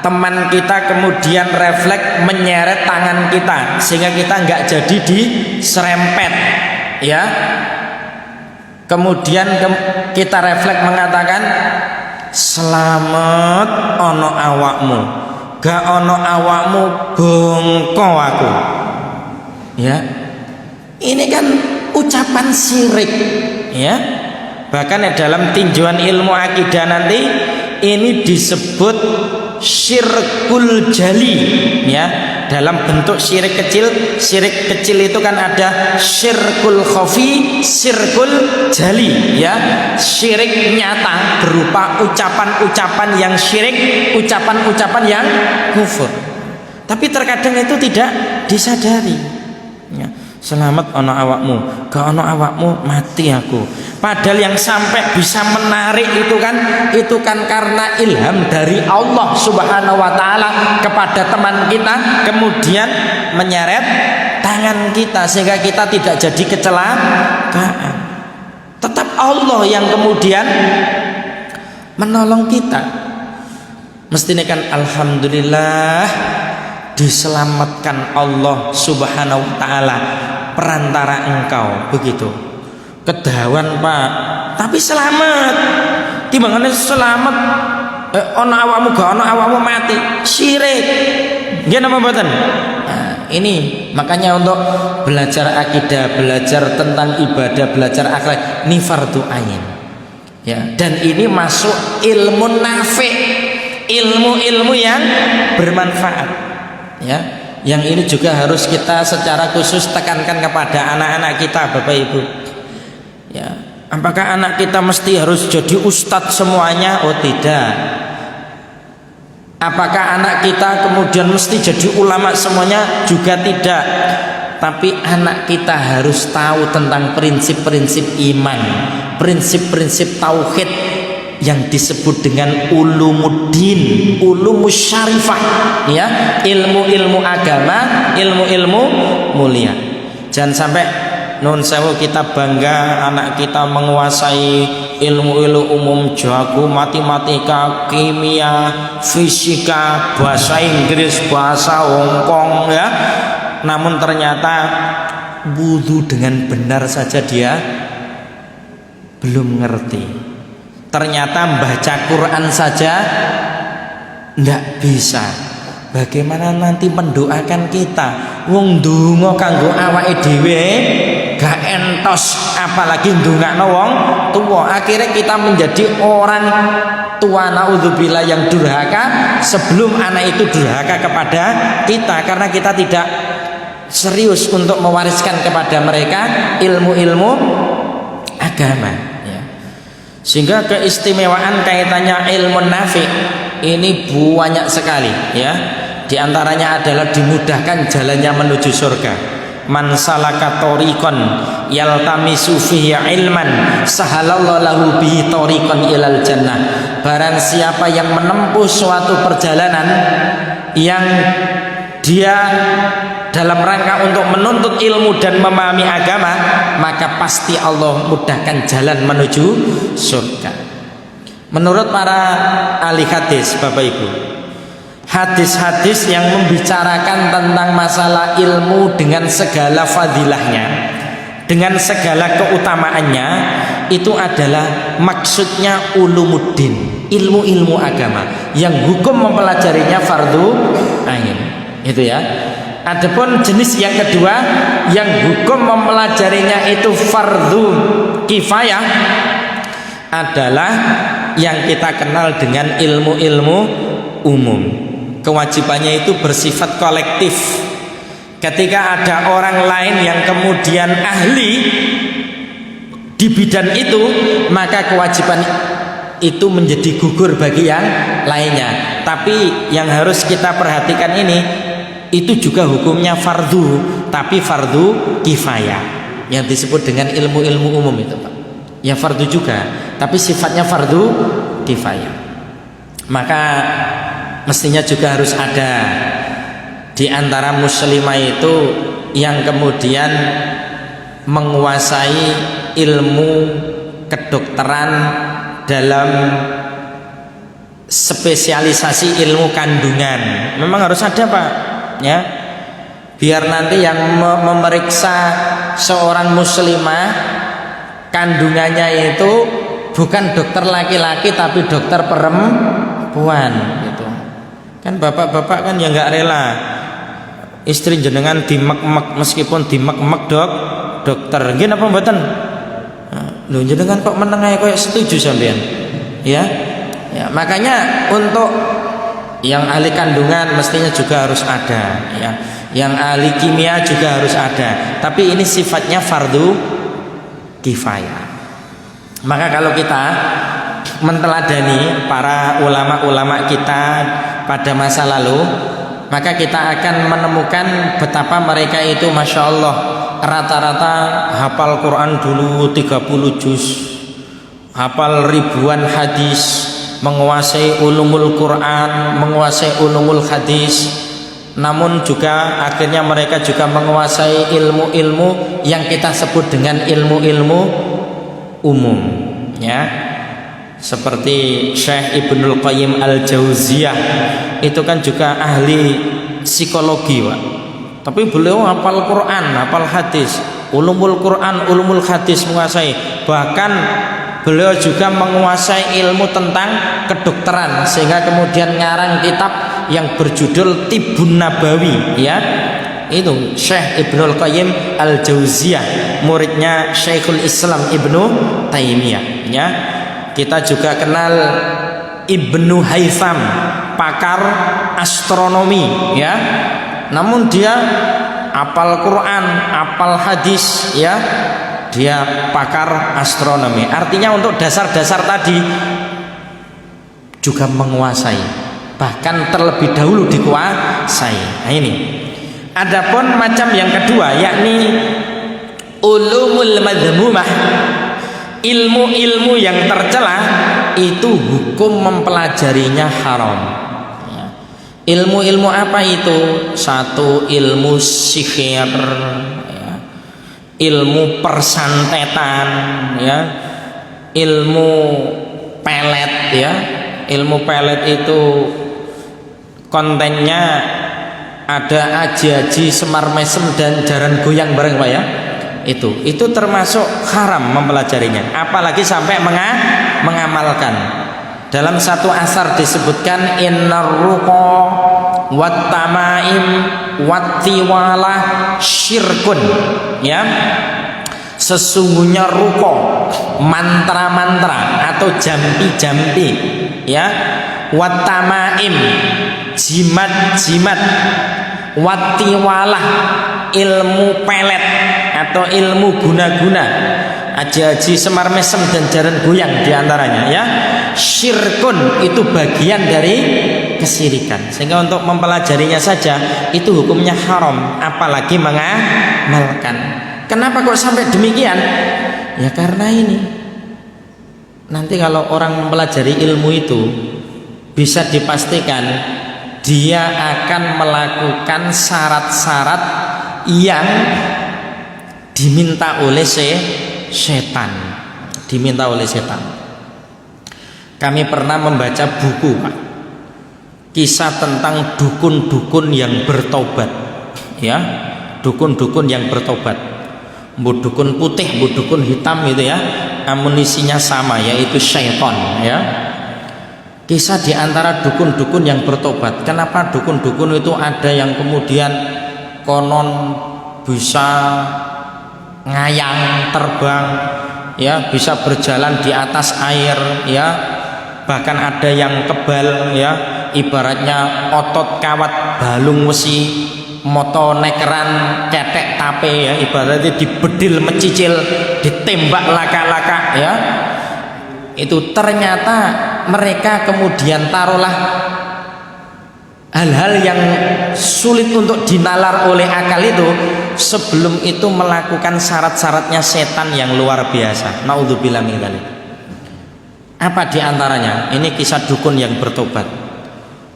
Teman kita kemudian refleks menyeret tangan kita sehingga kita nggak jadi diserempet, ya. Kemudian kita refleks mengatakan, selamat ono awakmu, gak ono awakmu bongko aku, ya. Ini kan ucapan syirik, ya. Bahkan dalam tinjauan ilmu akidah nanti ini disebut syirkul jali, ya. Dalam bentuk syirik kecil itu kan ada syirkul khafi, syirkul jali, ya. Syirik nyata berupa ucapan-ucapan yang syirik, ucapan-ucapan yang kufur. Tapi terkadang itu tidak disadari, ya. Selamat ono awakmu, gak ono awakmu mati aku. Padahal yang sampai bisa menarik itu kan karena ilham dari Allah Subhanahu wa taala kepada teman kita, kemudian menyeret tangan kita sehingga kita tidak jadi kecelakaan. Tetap Allah yang kemudian menolong kita. Mestinya kan alhamdulillah diselamatkan Allah Subhanahu wa taala perantara engkau, begitu. Kedawan Pak, tapi selamat. Timbangane selamat ono awakmu gak ono awakmu mati, syirik. Nggih napa mboten? Nah, ini makanya untuk belajar akidah, belajar tentang ibadah, belajar akhlak ini fardhu ain. Ya, dan ini masuk ilmu nafi, ilmu-ilmu yang bermanfaat. Ya, yang ini juga harus kita secara khusus tekankan kepada anak-anak kita, Bapak Ibu. Ya, apakah anak kita mesti harus jadi ustadz semuanya? Oh tidak. Apakah anak kita kemudian mesti jadi ulama semuanya? Juga tidak. Tapi anak kita harus tahu tentang prinsip-prinsip iman, prinsip-prinsip tauhid yang disebut dengan ulumuddin, ulumus syarifah, ya, ilmu-ilmu agama, ilmu-ilmu mulia. Jangan sampai nun sewu kita bangga anak kita menguasai ilmu-ilmu umum, jago matematika, kimia, fisika, bahasa Inggris, bahasa Hongkong, ya. Namun ternyata wudu dengan benar saja dia belum ngerti. Ternyata membaca Quran saja ndak bisa. Bagaimana nanti mendoakan kita? Wong ndonga kanggo awake dhewe gak entos, apalagi ndongakno wong tua. Akhirnya kita menjadi orang tua naudzubillah yang durhaka sebelum anak itu durhaka kepada kita, karena kita tidak serius untuk mewariskan kepada mereka ilmu-ilmu agama. Sehingga keistimewaan kaitannya ilmu nafi ini banyak sekali, ya. Di antaranya adalah dimudahkan jalannya menuju surga. Man salaka tariqan yaltamisu fihi ilman sahalallahu lahu bihi tariqan ilal jannah. Barang siapa yang menempuh suatu perjalanan yang dia dalam rangka untuk menuntut ilmu dan memahami agama, maka pasti Allah mudahkan jalan menuju surga. Menurut para ahli hadis, Bapak Ibu, hadis-hadis yang membicarakan tentang masalah ilmu dengan segala fadilahnya, dengan segala keutamaannya, itu adalah maksudnya ulumuddin, ilmu-ilmu agama yang hukum mempelajarinya fardhu ain. Itu ya. Adapun jenis yang kedua yang hukum mempelajarinya itu fardhu kifayah adalah yang kita kenal dengan ilmu-ilmu umum. Kewajibannya itu bersifat kolektif. Ketika ada orang lain yang kemudian ahli di bidang itu, maka kewajiban itu menjadi gugur bagi yang lainnya. Tapi yang harus kita perhatikan ini, itu juga hukumnya fardhu, tapi fardhu kifayah yang disebut dengan ilmu-ilmu umum itu, Pak. Ya fardhu juga, tapi sifatnya fardhu kifayah. Maka mestinya juga harus ada di antara muslimah itu yang kemudian menguasai ilmu kedokteran dalam spesialisasi ilmu kandungan. Memang harus ada, Pak, ya, biar nanti yang memeriksa seorang muslimah kandungannya itu bukan dokter laki-laki tapi dokter perempuan gitu. Kan bapak-bapak kan ya nggak rela istri jenengan dimek-mek, meskipun dimek-mek dokter. Nggih napa mboten? Lho jenengan kok menengae koyo setuju sampean? Ya. Ya, makanya untuk yang ahli kandungan mestinya juga harus ada, ya. Yang ahli kimia juga harus ada. Tapi ini sifatnya fardu kifayah. Maka kalau kita menteladani para ulama-ulama kita pada masa lalu, maka kita akan menemukan betapa mereka itu Masya Allah rata-rata hafal Quran dulu 30 juz, hafal ribuan hadis, menguasai ulumul Quran, menguasai ulumul hadis. Namun juga akhirnya mereka juga menguasai ilmu-ilmu yang kita sebut dengan ilmu-ilmu umum, ya. Seperti Syekh Ibnul Qayyim Al-Jauziyah, itu kan juga ahli psikologi, Pak. Tapi beliau hafal Quran, hafal hadis, ulumul Quran, ulumul hadis menguasai. Bahkan beliau juga menguasai ilmu tentang kedokteran, sehingga kemudian ngarang kitab yang berjudul Tibbun Nabawi, ya. Itu Syekh Ibnul Qayyim Al-Jauziyah, muridnya Syekhul Islam Ibnu Taimiyah, ya. Kita juga kenal Ibnu Haytham, pakar astronomi, ya. Namun dia hafal Quran, hafal hadis, ya. Dia pakar astronomi. Artinya untuk dasar-dasar tadi juga menguasai, bahkan terlebih dahulu dikuasai. Nah ini. Adapun macam yang kedua yakni ulumul madhmumah, ilmu-ilmu yang tercela, itu hukum mempelajarinya haram. Ilmu-ilmu apa itu? Satu, ilmu sihir, ya. Ilmu persantetan, ya. Ilmu pelet, ya. Ilmu pelet itu kontennya ada aji-aji, semar mesem dan jaran goyang bareng, Pak, ya. Itu termasuk haram mempelajarinya, apalagi sampai mengamalkan. Dalam satu asar disebutkan innar ruqa wat tamaim wat tiwalah syirkun, ya. Sesungguhnya ruqa, mantra-mantra atau jampi-jampi, ya, wat tamaim, jimat-jimat, wat tiwalah, ilmu pelet atau ilmu guna-guna, aji-aji, semar mesem dan jaran goyang diantaranya, ya. Syirkun, itu bagian dari kesirikan, sehingga untuk mempelajarinya saja itu hukumnya haram, apalagi mengamalkan. Kenapa kok sampai demikian? Ya karena ini nanti kalau orang mempelajari ilmu itu bisa dipastikan dia akan melakukan syarat-syarat yang diminta oleh setan, diminta oleh setan. Kami pernah membaca buku, Pak, kisah tentang dukun-dukun yang bertobat, ya, dukun-dukun yang bertobat, dukun putih, dukun hitam, gitu ya, amunisinya sama, yaitu syaitan, ya. Kisah diantara dukun-dukun yang bertobat. Kenapa dukun-dukun itu ada yang kemudian konon bisa ngayang, terbang, ya, bisa berjalan di atas air, ya, bahkan ada yang kebal, ya, ibaratnya otot kawat balung wesi, moto nekeran ketek tape, ya, ibaratnya dibedil mecicil, ditembak laka-laka, ya. Itu ternyata mereka kemudian taruhlah hal-hal yang sulit untuk dinalar oleh akal itu, sebelum itu melakukan syarat-syaratnya setan yang luar biasa. Naudzubillah min dzalik. Apa diantaranya? Ini kisah dukun yang bertobat.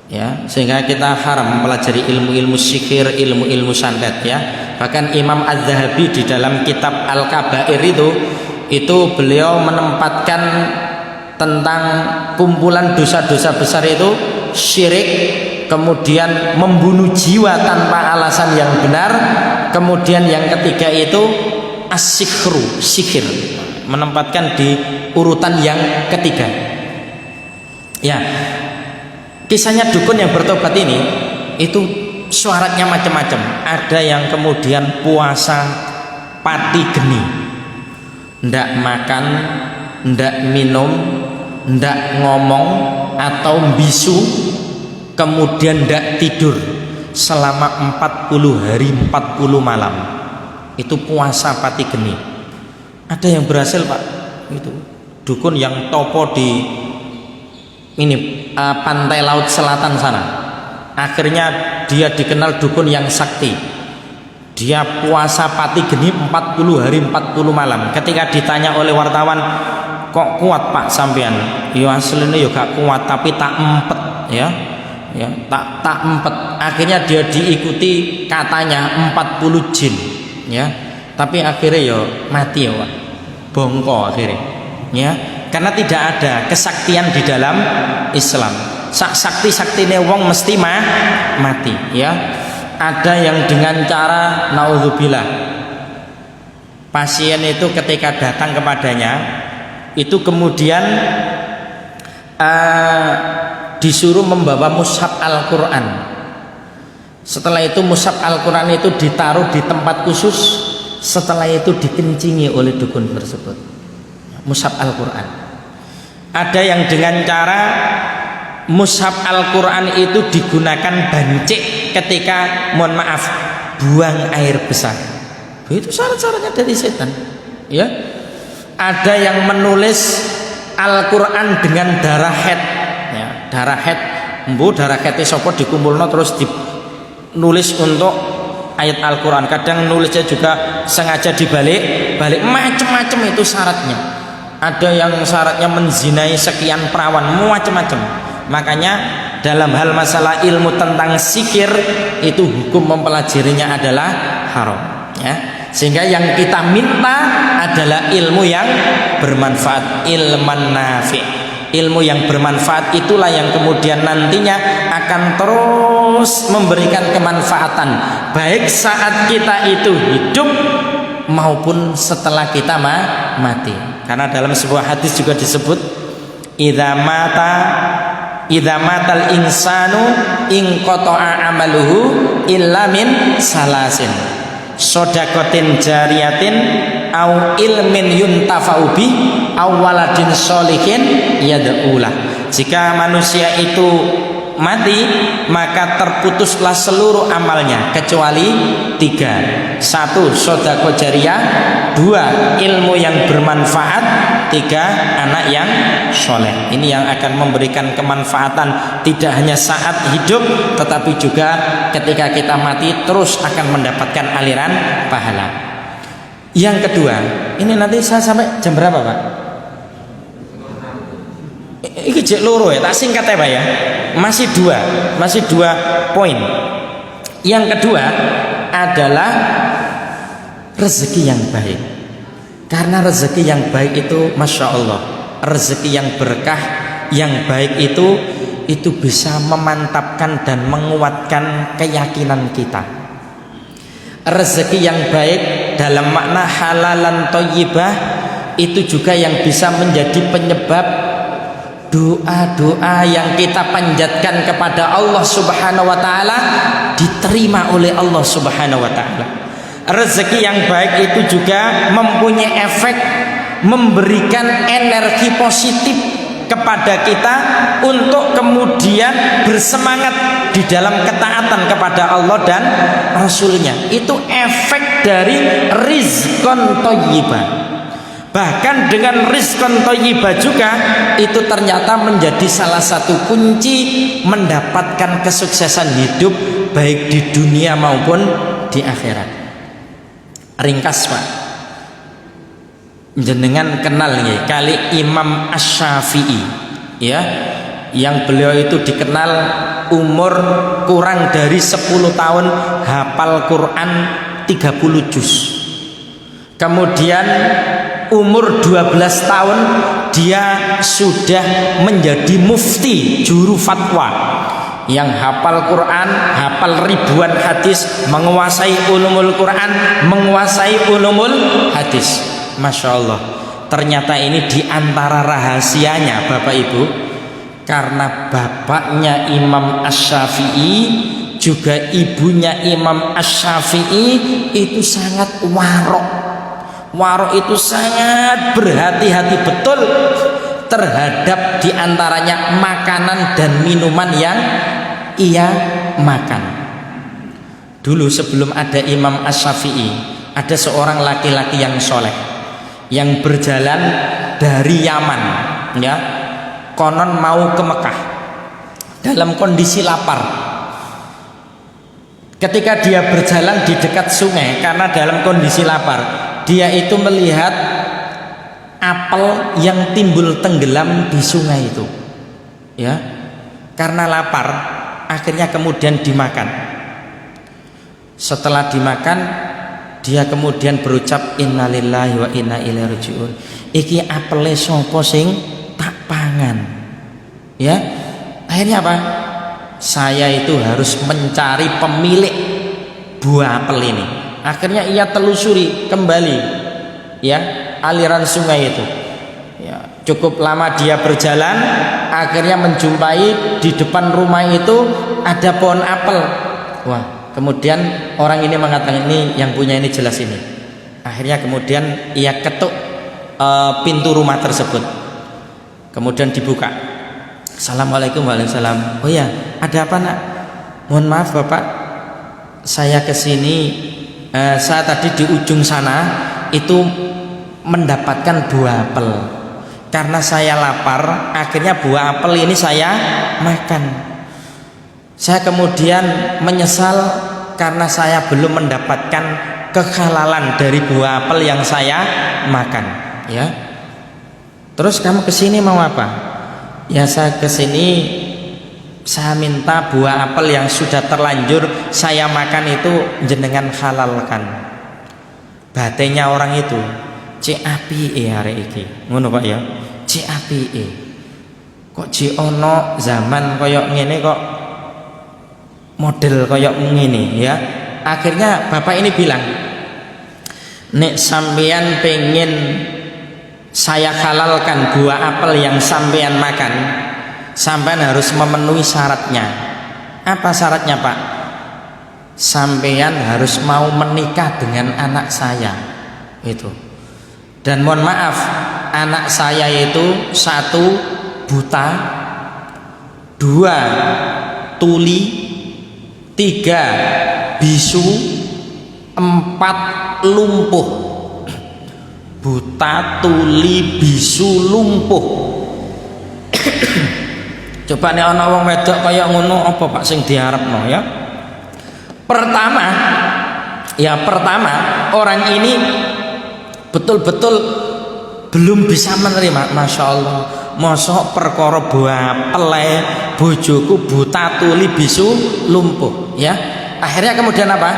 ya, sehingga kita haram mempelajari ilmu-ilmu sihir, ilmu-ilmu santet ya. Bahkan Imam Az-Zahabi di dalam kitab Al-Kabair itu beliau menempatkan tentang kumpulan dosa-dosa besar itu syirik, kemudian membunuh jiwa tanpa alasan yang benar, kemudian yang ketiga itu as-sihru, sihir, menempatkan di urutan yang ketiga. Ya, kisahnya dukun yang bertobat ini itu syaratnya macam-macam. Ada yang kemudian puasa pati geni, ndak makan, ndak minum, ndak ngomong atau bisu, kemudian ndak tidur selama 40 hari 40 malam. Itu puasa pati geni. Ada yang berhasil, Pak. Itu dukun yang topo di pantai laut selatan sana. Akhirnya dia dikenal dukun yang sakti. Dia puasa pati geni 40 hari 40 malam. Ketika ditanya oleh wartawan, kok kuat Pak sampean? Ya aslinya ya gak kuat, tapi tak empet ya. Ya, tak empet. Akhirnya dia diikuti katanya 40 jin ya. Tapi akhirnya ya mati ya, Pak. Bongko akhirnya. Ya, karena tidak ada kesaktian di dalam Islam. Sakti-saktine wong mesti mati ya. Ada yang dengan cara naudzubillah, pasien itu ketika datang kepadanya itu kemudian disuruh membawa mushaf Al-Quran. Setelah itu mushaf Al-Quran itu ditaruh di tempat khusus. Setelah itu dikencingi oleh dukun tersebut mushaf Al-Quran. Ada yang dengan cara mushaf Al-Quran itu digunakan bancik ketika mohon maaf buang air besar. Itu syarat-syaratnya dari setan ya. Ada yang menulis Al-Quran dengan darah head ya, darah head darah head sapa dikumpulno terus dinulis untuk ayat Al-Quran. Kadang nulisnya juga sengaja dibalik macam-macam itu syaratnya. Ada yang syaratnya menzinai sekian perawan, macam-macam. Makanya dalam hal masalah ilmu tentang sihir itu hukum mempelajarinya adalah haram ya. Sehingga yang kita minta adalah ilmu yang bermanfaat, ilman nafi'. Ilmu yang bermanfaat itulah yang kemudian nantinya akan terus memberikan kemanfaatan baik saat kita itu hidup maupun setelah kita mati. Karena dalam sebuah hadis juga disebut idza matal insanu inqata'a amaluhu illa min salasin shadaqatin jariyatin au ilmin yuntafa'u bi au waladin sholihin yad'ulah. Jika manusia itu mati maka terputuslah seluruh amalnya kecuali 3. 1. Sedekah jariyah, 2. Ilmu yang bermanfaat, 3. Anak yang soleh. Ini yang akan memberikan kemanfaatan tidak hanya saat hidup tetapi juga ketika kita mati terus akan mendapatkan aliran pahala. Yang kedua, ini nanti saya sampai jam berapa Pak? Iki jek loro ya, tak singkat ya Pak ya. Masih dua poin. Yang kedua adalah rezeki yang baik. Karena rezeki yang baik itu masya Allah, rezeki yang berkah, yang baik itu bisa memantapkan dan menguatkan keyakinan kita. Rezeki yang baik dalam makna halalan thayyibah itu juga yang bisa menjadi penyebab doa-doa yang kita panjatkan kepada Allah Subhanahu wa taala diterima oleh Allah Subhanahu wa taala. Rezeki yang baik itu juga mempunyai efek memberikan energi positif kepada kita untuk kemudian bersemangat di dalam ketaatan kepada Allah dan Rasulnya. Itu efek dari rizqan thayyibah. Bahkan dengan rizqan thayyibah juga itu ternyata menjadi salah satu kunci mendapatkan kesuksesan hidup baik di dunia maupun di akhirat. Ringkas Pak, jenengan kenal ya kali Imam Asy-Syafi'i ya, yang beliau itu dikenal umur kurang dari 10 tahun hafal Quran 30 juz. Kemudian umur 12 tahun dia sudah menjadi mufti juru fatwa yang hafal Quran, hafal ribuan hadis, menguasai ulumul Quran, menguasai ulumul hadis. Masya Allah. Ternyata ini diantara rahasianya Bapak Ibu, karena bapaknya Imam Asy-Syafi'i juga ibunya Imam Asy-Syafi'i itu sangat warok. Warok itu sangat berhati-hati betul terhadap diantaranya makanan dan minuman yang ia makan. Dulu sebelum ada Imam Asy-Syafi'i, ada seorang laki-laki yang soleh yang berjalan dari Yaman, ya, konon mau ke Mekah dalam kondisi lapar. Ketika dia berjalan di dekat sungai karena dalam kondisi lapar, dia itu melihat apel yang timbul tenggelam di sungai itu, ya, karena lapar akhirnya kemudian dimakan. Setelah dimakan, dia kemudian berucap innalillahi wa inna ilaihi rajiun. Iki apele sapa sing tak pangan? Ya. Akhirnya apa? Saya itu harus mencari pemilik buah apel ini. Akhirnya ia telusuri kembali, ya, aliran sungai itu. Ya, cukup lama dia berjalan, akhirnya menjumpai di depan rumah itu ada pohon apel. Wah, kemudian orang ini mengatakan ini yang punya ini jelas ini. Akhirnya kemudian ia ketuk pintu rumah tersebut. Kemudian dibuka. Assalamualaikum warahmatullahi wabarakatuh. Oh ya, ada apa nak? Mohon maaf Bapak, saya kesini. Saya tadi di ujung sana itu mendapatkan buah apel. Karena saya lapar, akhirnya buah apel ini saya makan. Saya kemudian menyesal karena saya belum mendapatkan kehalalan dari buah apel yang saya makan, ya. Terus kamu kesini mau apa? Ya saya kesini, saya minta buah apel yang sudah terlanjur saya makan itu jenengan halalkan. Batenya orang itu, cek api arek iki. Ngono Pak ya. Cek api kok ci ono zaman koyok ngene kok model koyok ngene ya. Akhirnya bapak ini bilang, nek sampean pengen saya halalkan buah apel yang sampean makan, sampean harus memenuhi syaratnya. Apa syaratnya Pak? Sampean harus mau menikah dengan anak saya itu. Dan mohon maaf, anak saya itu 1 buta, 2 tuli, 3 bisu, 4 lumpuh. Buta, tuli, bisu, lumpuh. Coba nek ana wong wedok kaya ngono apa Pak sing diharapno ya? Pertama orang ini betul-betul belum bisa menerima. Masya Allah, mosok perkara buah pele bojoku buta, tuli, bisu, lumpuh ya. Akhirnya kemudian apa?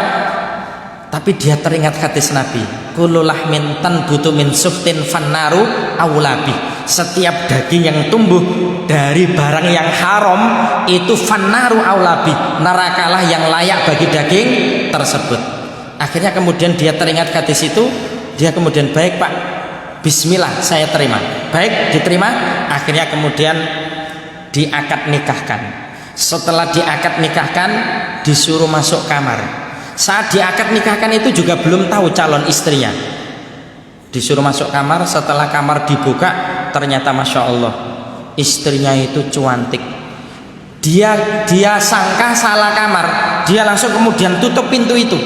Tapi dia teringat hadis Nabi, kullu lahmin tanbutu min suftin fannaru aulabi. Setiap daging yang tumbuh dari barang yang haram itu fannaru aulabi, nerakalah yang layak bagi daging tersebut. Akhirnya kemudian dia teringat hadis itu, dia kemudian baik Pak, bismillah saya terima. Baik, diterima. Akhirnya kemudian diakad nikahkan. Setelah diakad nikahkan, disuruh masuk kamar. Saat diakad nikahkan itu juga belum tahu calon istrinya. Disuruh masuk kamar, setelah kamar dibuka, ternyata Masya Allah istrinya itu cuantik. Dia sangka salah kamar, dia langsung kemudian tutup pintu itu.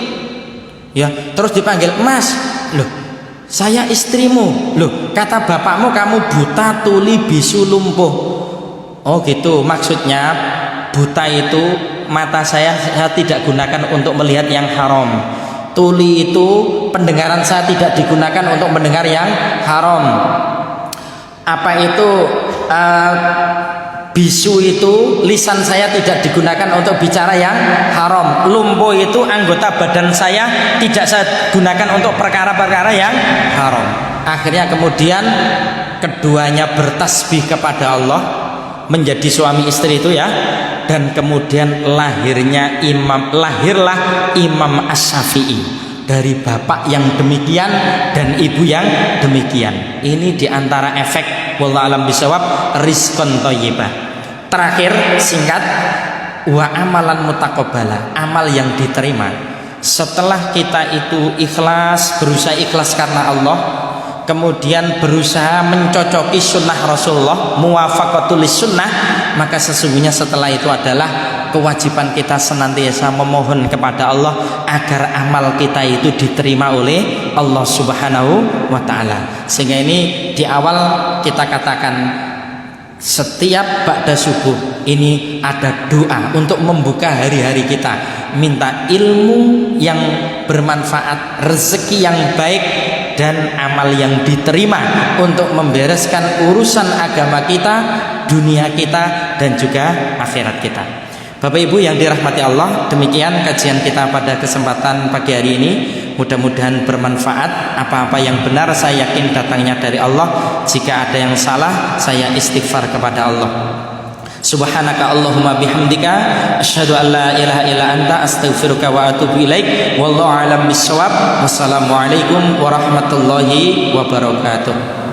Ya, terus dipanggil, Mas, loh saya istrimu, loh kata bapakmu kamu buta, tuli, bisu, lumpuh. Oh gitu, maksudnya buta itu mata saya tidak gunakan untuk melihat yang haram. Tuli itu pendengaran saya tidak digunakan untuk mendengar yang haram. Apa itu Bisu itu lisan saya tidak digunakan untuk bicara yang haram. Lumpuh itu anggota badan saya tidak saya gunakan untuk perkara-perkara yang haram. Akhirnya kemudian keduanya bertasbih kepada Allah, menjadi suami istri itu ya. Dan kemudian lahirlah Imam Asy-Syafi'i, dari bapak yang demikian dan ibu yang demikian. Ini diantara efek wallahu alam bisawab rizqon thayyibah. Terakhir singkat, wa amalan mutaqabbala, amal yang diterima. Setelah kita itu ikhlas, berusaha ikhlas karena Allah, kemudian berusaha mencocoki sunnah Rasulullah, muwafaqatul sunnah, maka sesungguhnya setelah itu adalah kewajiban kita senantiasa memohon kepada Allah agar amal kita itu diterima oleh Allah Subhanahu wa taala. Sehingga ini di awal kita katakan setiap ba'da subuh ini ada doa untuk membuka hari-hari kita, minta ilmu yang bermanfaat, rezeki yang baik dan amal yang diterima untuk membereskan urusan agama kita, dunia kita dan juga akhirat kita. Bapak Ibu yang dirahmati Allah, demikian kajian kita pada kesempatan pagi hari ini. Mudah-mudahan bermanfaat. Apa-apa yang benar saya yakin datangnya dari Allah. Jika ada yang salah, saya istighfar kepada Allah. Subhanaka Allahumma bihamdika asyhadu an la ilaha illa anta astaghfiruka wa atubu ilaik. Wallahu a'lam bissawab. Wassalamualaikum warahmatullahi wabarakatuh.